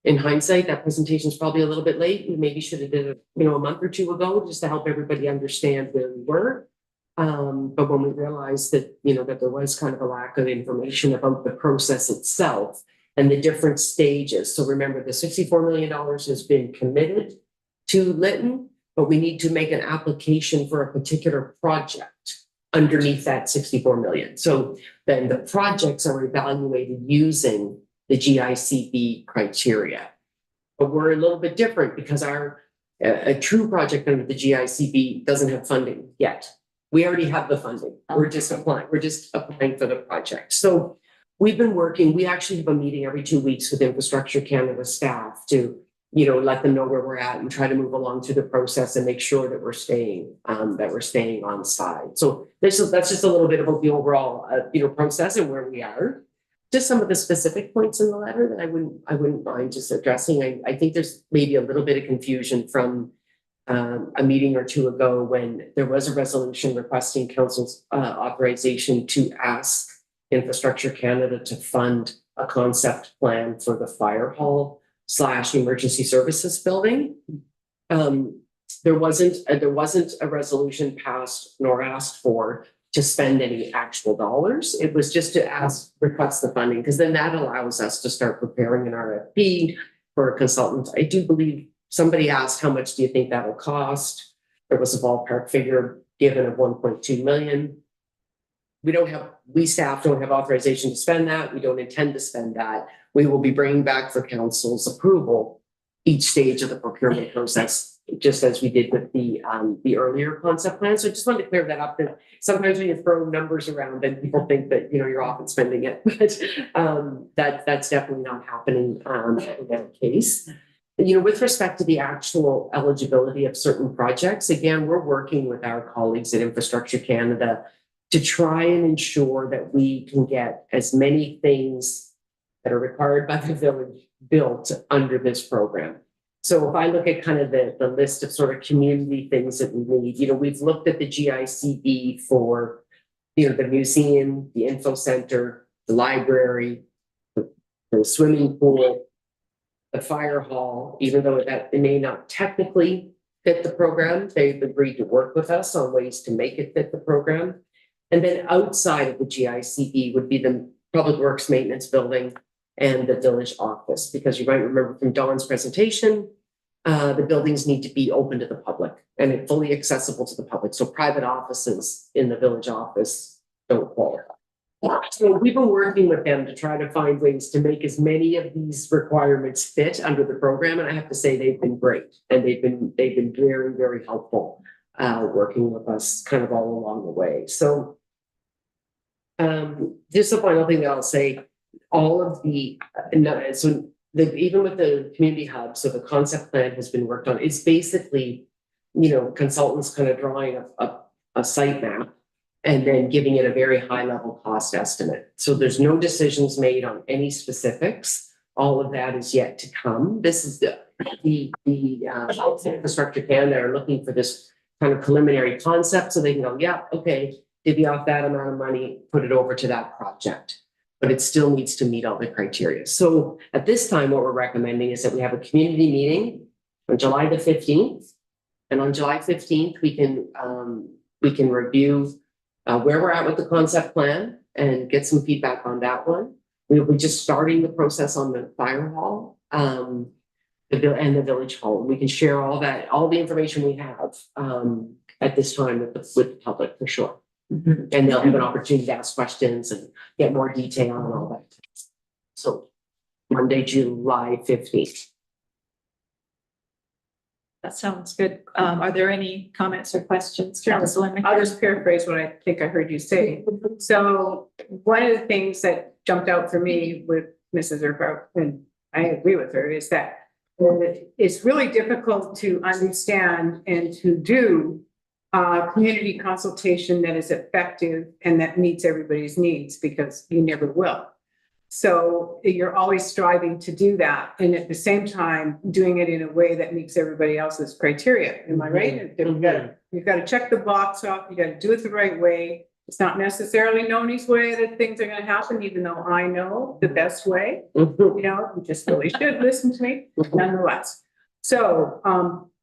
in hindsight, that presentation is probably a little bit late. We maybe should have did it, a month or two ago, just to help everybody understand where we were. But when we realized that, that there was kind of a lack of information about the process itself and the different stages. So remember, the $64 million has been committed to Lytton, but we need to make an application for a particular project underneath that 64 million. So then the projects are evaluated using the GICB criteria. But we're a little bit different because a true project under the GICB doesn't have funding yet. We already have the funding. We're just applying for the project. So we've been working, we actually have a meeting every 2 weeks with Infrastructure Canada staff to, let them know where we're at and try to move along through the process and make sure that we're staying on side. So that's just a little bit about the overall, process and where we are. Just some of the specific points in the letter that I wouldn't mind just addressing. I think there's maybe a little bit of confusion from a meeting or two ago when there was a resolution requesting council's authorization to ask Infrastructure Canada to fund a concept plan for the fire hall / emergency services building. There wasn't a resolution passed nor asked for to spend any actual dollars. It was just to request the funding, because then that allows us to start preparing an RFP for a consultant. I do believe somebody asked, how much do you think that'll cost? There was a ballpark figure given of 1.2 million. We staff don't have authorization to spend that. We don't intend to spend that. We will be bringing back for council's approval each stage of the procurement process, just as we did with the earlier concept plan. So I just wanted to clear that up, that sometimes when you throw numbers around, then people think that, you're often spending it, but that's definitely not happening in that case. With respect to the actual eligibility of certain projects, again, we're working with our colleagues at Infrastructure Canada to try and ensure that we can get as many things that are required by the village built under this program. So if I look at kind of the list of sort of community things that we need, we've looked at the GICB for, the museum, the info center, the library, the swimming pool, the fire hall, even though that it may not technically fit the program, they've agreed to work with us on ways to make it fit the program. And then outside of the GICB would be the Public Works Maintenance Building and the village office, because you might remember from Dawn's presentation, the buildings need to be open to the public and fully accessible to the public. So private offices in the village office don't qualify. So we've been working with them to try to find ways to make as many of these requirements fit under the program. And I have to say they've been great, and they've been very, very helpful working with us kind of all along the way. So just the final thing that I'll say, all of even with the community hub, so the concept plan has been worked on. It's basically, consultants kind of drawing a site map and then giving it a very high level cost estimate. So there's no decisions made on any specifics. All of that is yet to come. This is the Infrastructure Canada are looking for this kind of preliminary concept so they can go, yeah, okay, divvy off that amount of money, put it over to that project. But it still needs to meet all the criteria. So at this time, what we're recommending is that we have a community meeting on July the 15th. And on July 15th, we can we can review where we're at with the concept plan and get some feedback on that one. We'll be just starting the process on the fire hall, and the village hall. We can share all the information we have at this time with the public for sure. And they'll have an opportunity to ask questions and get more detail and all that. So Monday, July 15th. That sounds good. Are there any comments or questions? Sure. Councillor McCarthy? I'll just paraphrase what I think I heard you say. So one of the things that jumped out for me with Mrs. Urquhart, and I agree with her, is that it's really difficult to understand and to do community consultation that is effective and that meets everybody's needs, because you never will. So you're always striving to do that, and at the same time doing it in a way that meets everybody else's criteria. Am I right? You've got to check the box off. You got to do it the right way. It's not necessarily Noni's way that things are going to happen, even though I know the best way. You know, you just really should listen to me, nonetheless. So,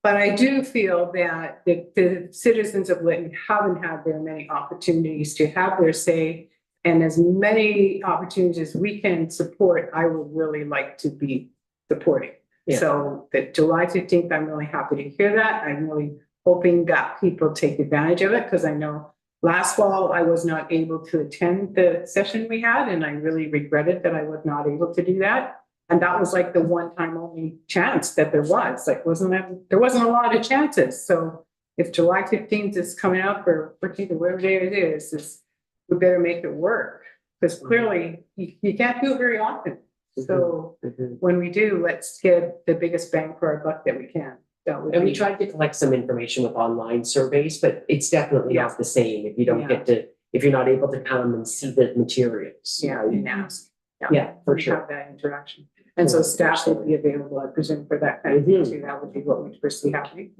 but I do feel that the citizens of Lytton haven't had very many opportunities to have their say. And as many opportunities as we can support, I would really like to be supporting. Yeah. So that July 15th, I'm really happy to hear that. I'm really hoping that people take advantage of it, because I know last fall I was not able to attend the session we had, and I really regretted that I was not able to do that. And that was like the one time only chance that there was. Like, there wasn't a lot of chances. So if July 15th is coming up, or 14th, or whatever day it is we better make it work, because clearly you can't do it very often. So when we do, let's get the biggest bang for our buck that we can. And we tried to collect some information with online surveys, but it's definitely not the same if you don't get to, if you're not able to come and see the materials. Yeah, you can ask. Yeah, for We sure. have that interaction. And so staff will be available, I presume, for that kind of thing too. That would be what we foresee happening.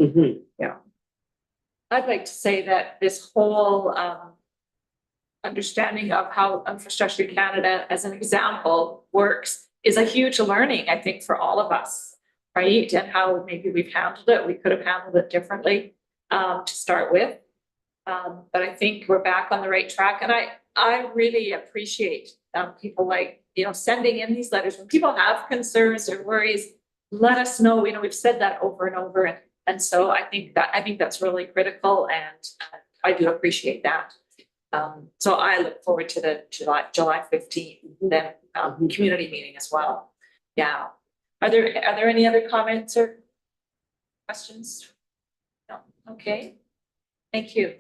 I'd like to say that this whole understanding of how Infrastructure Canada, as an example, works is a huge learning, I think, for all of us, right? And how maybe we've handled it. We could have handled it differently to start with. But I think we're back on the right track. And I really appreciate people like, sending in these letters. When people have concerns or worries, let us know. We've said that over and over. And so I think that's really critical, and I do appreciate that. So I look forward to the July 15th, then community meeting as well. Yeah. Are there any other comments or questions? No. Okay. Thank you.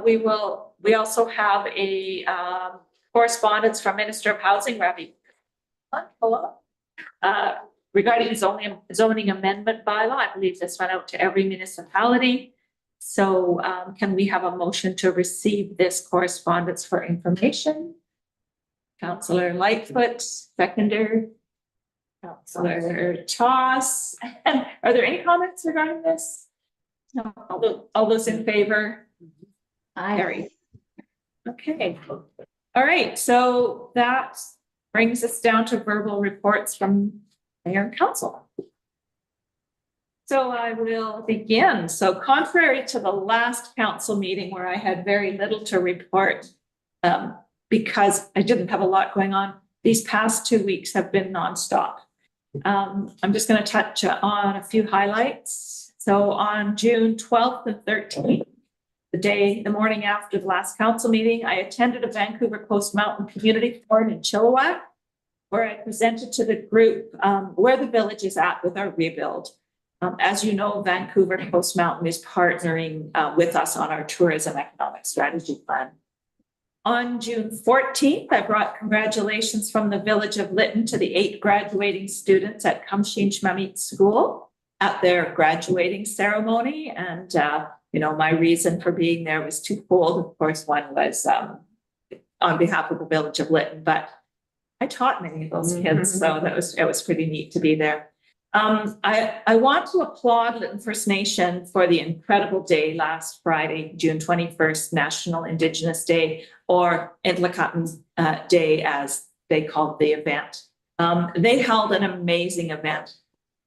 We also have a correspondence from Minister of Housing, Ravi. Hello. Regarding zoning amendment bylaw. I believe this went out to every municipality. So can we have a motion to receive this correspondence for information? Councillor Lightfoot, seconder. Councillor Toss. Are there any comments regarding this? No. All those in favor? Carry. Okay. All right. So that brings us down to verbal reports from Mayor and Council. So I will begin. So contrary to the last council meeting where I had very little to report because I didn't have a lot going on, these past 2 weeks have been nonstop. I'm just going to touch on a few highlights. So on June 12th and 13th, the morning after the last council meeting, I attended a Vancouver Coast Mountain Community Forum in Chilliwack, where I presented to the group where the village is at with our rebuild. As you know, Vancouver Coast Mountain is partnering with us on our tourism economic strategy plan. On June 14th, I brought congratulations from the village of Lytton to the 8 graduating students at Kamshin Mamit School at their graduating ceremony. And, my reason for being there was twofold. Of course, one was on behalf of the village of Lytton, but I taught many of those kids, so it was pretty neat to be there. I want to applaud Lytton First Nation for the incredible day last Friday, June 21st, National Indigenous Day, or Intlakatun Day, as they called the event. They held an amazing event.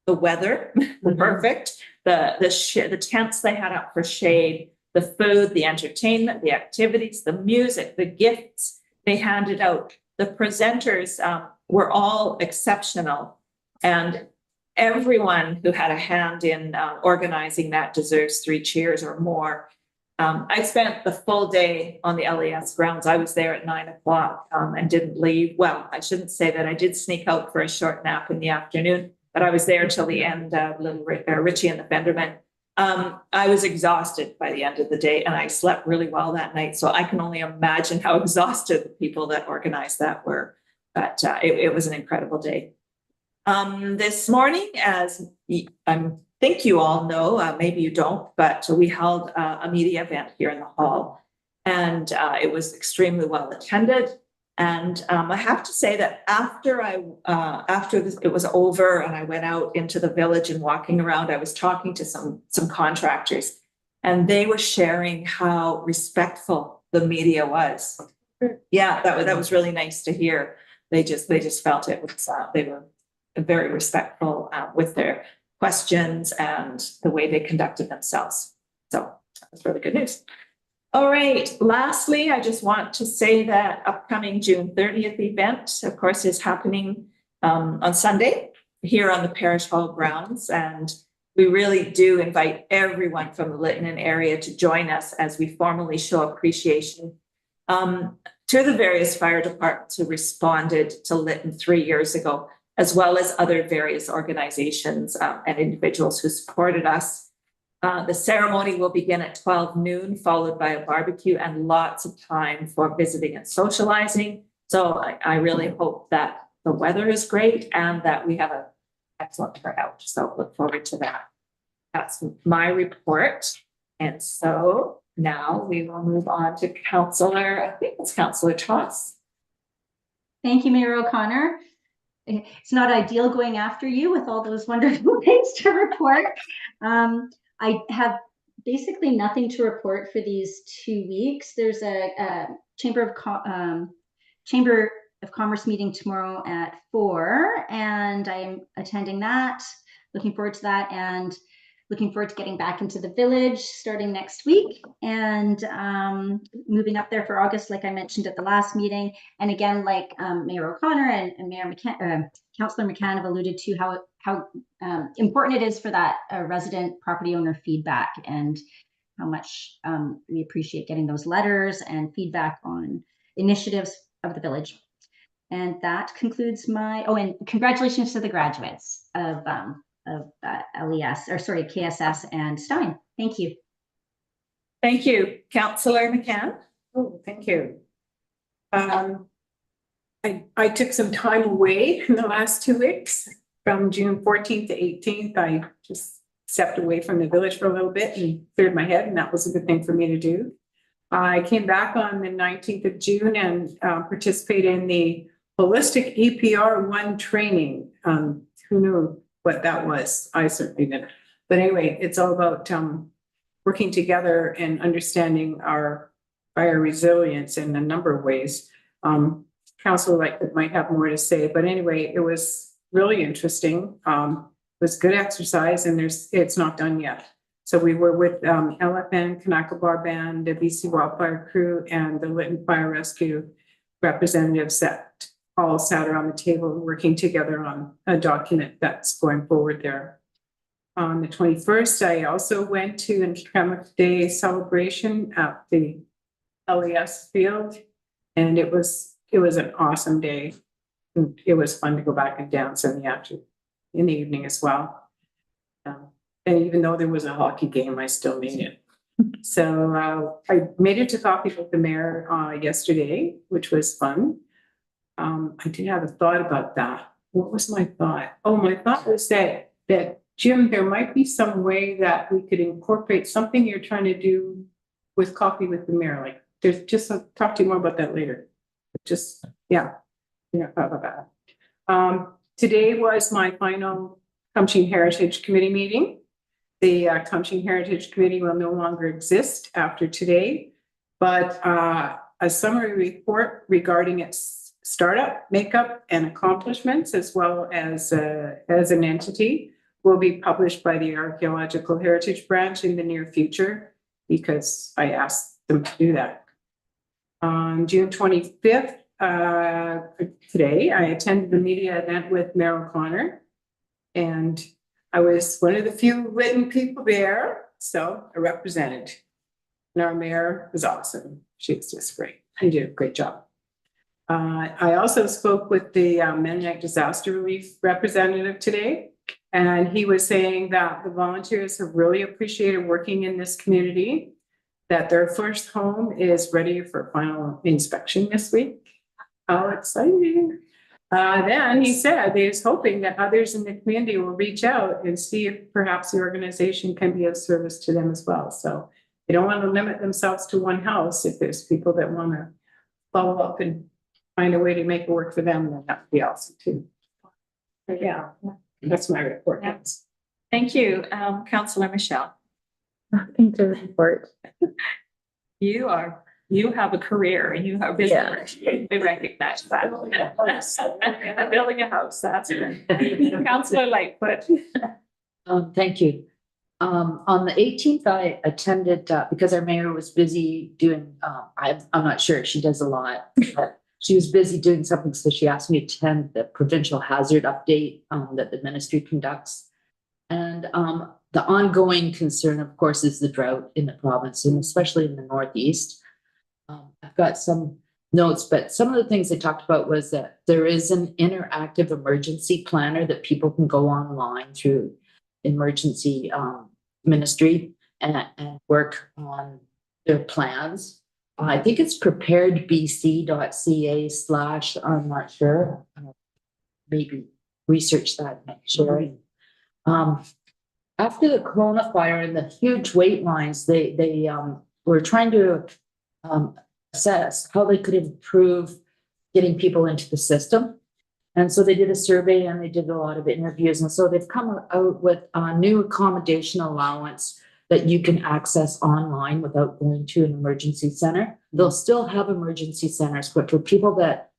The weather, perfect. The tents they had up for shade, the food, the entertainment, the activities, the music, the gifts they handed out. The presenters were all exceptional, and everyone who had a hand in organizing that deserves 3 cheers or more. I spent the full day on the LES grounds. I was there at 9 o'clock and didn't leave. Well, I shouldn't say that. I did sneak out for a short nap in the afternoon, but I was there till the end, little Richie and the Fenderman. I was exhausted by the end of the day, and I slept really well that night. So I can only imagine how exhausted the people that organized that were. But it was an incredible day. This morning, as I think you all know, maybe you don't, but we held a media event here in the hall, and it was extremely well attended. And I have to say that after it was over and I went out into the village and walking around, I was talking to some contractors, and they were sharing how respectful the media was. Yeah, that was really nice to hear. They just felt it was they were very respectful with their questions and the way they conducted themselves. So that's really good news. All right. Lastly, I just want to say that upcoming June 30th event, of course, is happening on Sunday here on the Parish Hall grounds. And we really do invite everyone from the Lytton area to join us as we formally show appreciation to the various fire departments who responded to Lytton 3 years ago, as well as other various organizations and individuals who supported us. The ceremony will begin at 12 noon, followed by a barbecue and lots of time for visiting and socializing. So I really hope that the weather is great and that we have an excellent turnout. So look forward to that. That's my report. And so now we will move on to I think it's Councillor Toss. Thank you, Mayor O'Connor. It's not ideal going after you with all those wonderful things to report. I have basically nothing to report for these 2 weeks. There's a Chamber of Commerce meeting tomorrow at 4, and I'm attending that. Looking forward to that, and looking forward to getting back into the village starting next week, and moving up there for August, like I mentioned at the last meeting. And again, like Mayor O'Connor and Mayor Councillor McCann have alluded to, how important it is for that resident property owner feedback, and how much we appreciate getting those letters and feedback on initiatives of the village. And that concludes my, and congratulations to the graduates of KSS and Stein. Thank you. Thank you, Councillor McCann. Oh, thank you. I took some time away in the last 2 weeks. From June 14th to 18th, I just stepped away from the village for a little bit and cleared my head, and that was a good thing for me to do. I came back on the 19th of June and participated in the Holistic EPR 1 training. Who knew what that was? I certainly didn't. But anyway, it's all about working together and understanding our fire resilience in a number of ways. Councillor Lytton might have more to say, but anyway, it was really interesting. It was good exercise, and it's not done yet. So we were with LFN, Kanaka Bar Band, the BC Wildfire Crew, and the Lytton Fire Rescue representatives that all sat around the table working together on a document that's going forward there. On the 21st, I also went to an Tremor Day celebration at the LES field, and it was an awesome day. It was fun to go back and dance in the evening as well. And even though there was a hockey game, I still made it. So I made it to coffee with the mayor yesterday, which was fun. I did have a thought about that. What was my thought? Oh, my thought was that Jim, there might be some way that we could incorporate something you're trying to do with coffee with the mayor. Like, there's just I'll talk to you more about that later. Just about that. Today was my final Cumsheen Heritage Committee meeting. The Cumsheen Heritage Committee will no longer exist after today, but a summary report regarding its startup, makeup, and accomplishments, as well as an entity, will be published by the Archaeological Heritage Branch in the near future. because I asked them to do that. On June 25th, today, I attended a media event with Mayor O'Connor. And I was one of the few Lytton people there, so I represented. And our mayor was awesome. She was just great. She did a great job. I also spoke with the Mennonite Disaster Relief representative today, and he was saying that the volunteers have really appreciated working in this community, that their first home is ready for final inspection this week. How exciting. Then he said he is hoping that others in the community will reach out and see if perhaps the organization can be of service to them as well. So they don't want to limit themselves to one house. If there's people that want to follow up and find a way to make it work for them, then that would be awesome too. But yeah, that's my report. Thank you, Councillor Michelle. Nothing to report. You have a career and you have business. We recognize that. Building a house, that's it. Councillor Lightfoot. Thank you. On the 18th, I attended, because our mayor was busy doing, I'm not sure, she does a lot, but she was busy doing something, so she asked me to attend the provincial hazard update that the ministry conducts. And the ongoing concern, of course, is the drought in the province, and especially in the Northeast. I've got some notes, but some of the things they talked about was that there is an interactive emergency planner that people can go online through emergency ministry and work on their plans. I think it's preparedbc.ca/ I'm not sure. Maybe research that and make sure. After the Corona fire and the huge wait lines, they were trying to assess how they could improve getting people into the system. And so they did a survey and they did a lot of interviews. And so they've come out with a new accommodation allowance that you can access online without going to an emergency center. They'll still have emergency centers, but for people that,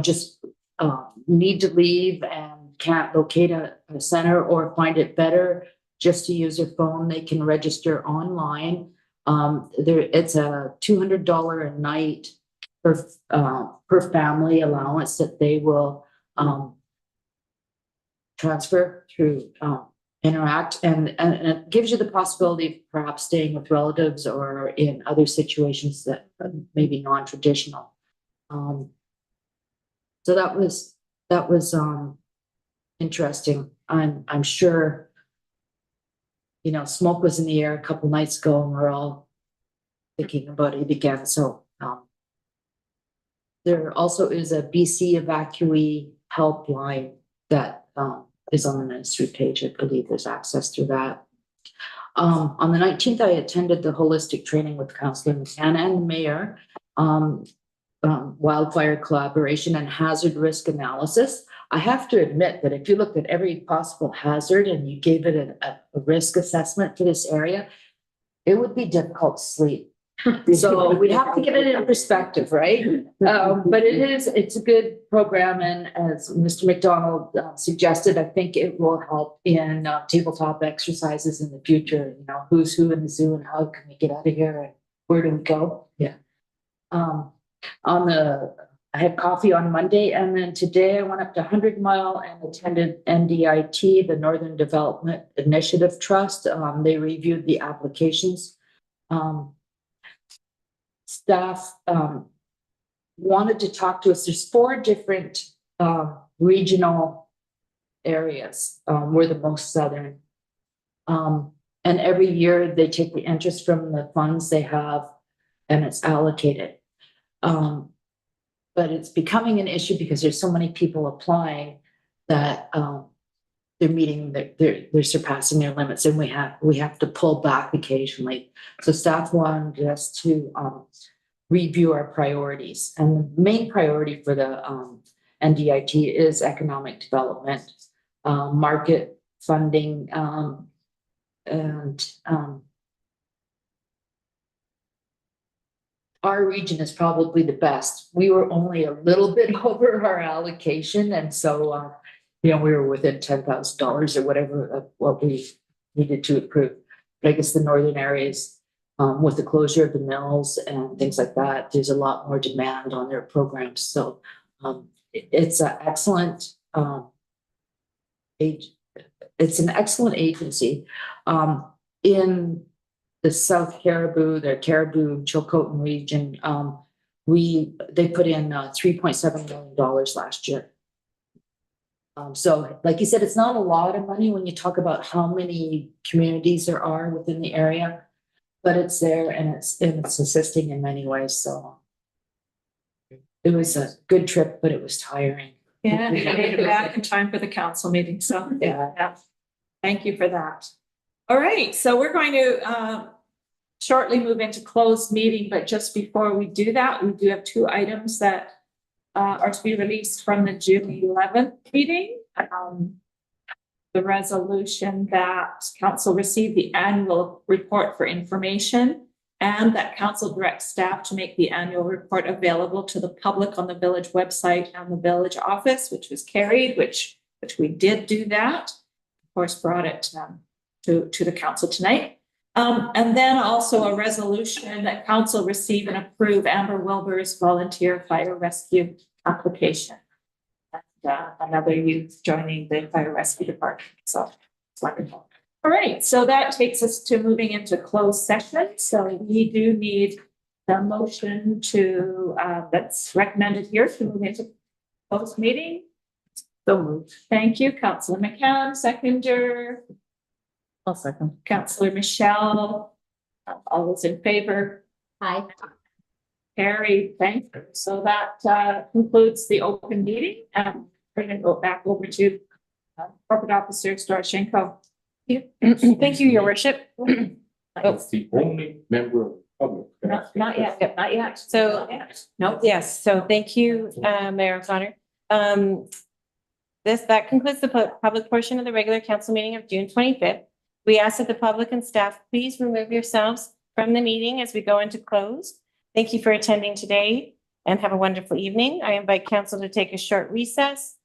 just need to leave and can't locate a center or find it better just to use their phone, they can register online. It's a $200 a night per family allowance that they will transfer through Interact, and it gives you the possibility of perhaps staying with relatives or in other situations that may be non-traditional. So that was interesting. I'm sure, smoke was in the air a couple nights ago and we're all thinking about it again. So there also is a BC evacuee helpline that is on the ministry page. I believe there's access through that. On the 19th, I attended the holistic training with Councillor McCann and the mayor, wildfire collaboration and hazard risk analysis. I have to admit that if you looked at every possible hazard and you gave it a risk assessment for this area, it would be difficult to sleep. So we have to get it in perspective, right? But it's a good program. And as Mr. McDonald suggested, I think it will help in tabletop exercises in the future. Who's who in the zoo and how can we get out of here and where do we go? Yeah. I had coffee on Monday, and then today I went up to 100 Mile and attended NDIT, the Northern Development Initiative Trust. They reviewed the applications. Staff wanted to talk to us. There's 4 different regional areas. We're the most southern. And every year they take the interest from the funds they have and it's allocated. But it's becoming an issue because there's so many people applying that they're surpassing their limits, and we have to pull back occasionally. So staff wanted us to review our priorities, and the main priority for the NDIT is economic development, market funding, and our region is probably the best. We were only a little bit over our allocation, and so we were within $10,000 or whatever of what we needed to approve. But I guess the northern areas with the closure of the mills and things like that, there's a lot more demand on their programs. So it's an excellent it's an excellent agency. In the South Caribou, the Caribou Chilcotin region, they put in $3.7 million last year. So like you said, it's not a lot of money when you talk about how many communities there are within the area, but it's there and it's assisting in many ways. So it was a good trip, but it was tiring. Yeah, and you made it back in time for the council meeting, so. Yeah. Thank you for that. All right, so we're going to shortly move into closed meeting, but just before we do that, we do have two items that are to be released from the June 11th meeting. The resolution that council received the annual report for information, and that council directs staff to make the annual report available to the public on the village website and the village office, which was carried, which we did do that. Of course, brought it to the council tonight. And then also a resolution that council receive and approve Amber Wilbur's volunteer fire rescue application. And another youth joining the fire rescue department. So it's wonderful. All right, so that takes us to moving into closed session. So we do need the motion to that's recommended here to move into closed meeting. So moved. Thank you, Councillor McCann, seconder. I'll second. Councillor Michelle. All those in favor? Hi. Carrie, thank you. So that concludes the open meeting. And we're going to go back over to Corporate Officer Storchenko. Thank you, Your Worship. That's the only member of the public. Not yet, not yet. So- Not yet. Nope. Yes, so thank you, Mayor O'Connor. That concludes the public portion of the regular council meeting of June 25th. We ask that the public and staff please remove yourselves from the meeting as we go into close. Thank you for attending today and have a wonderful evening. I invite council to take a short recess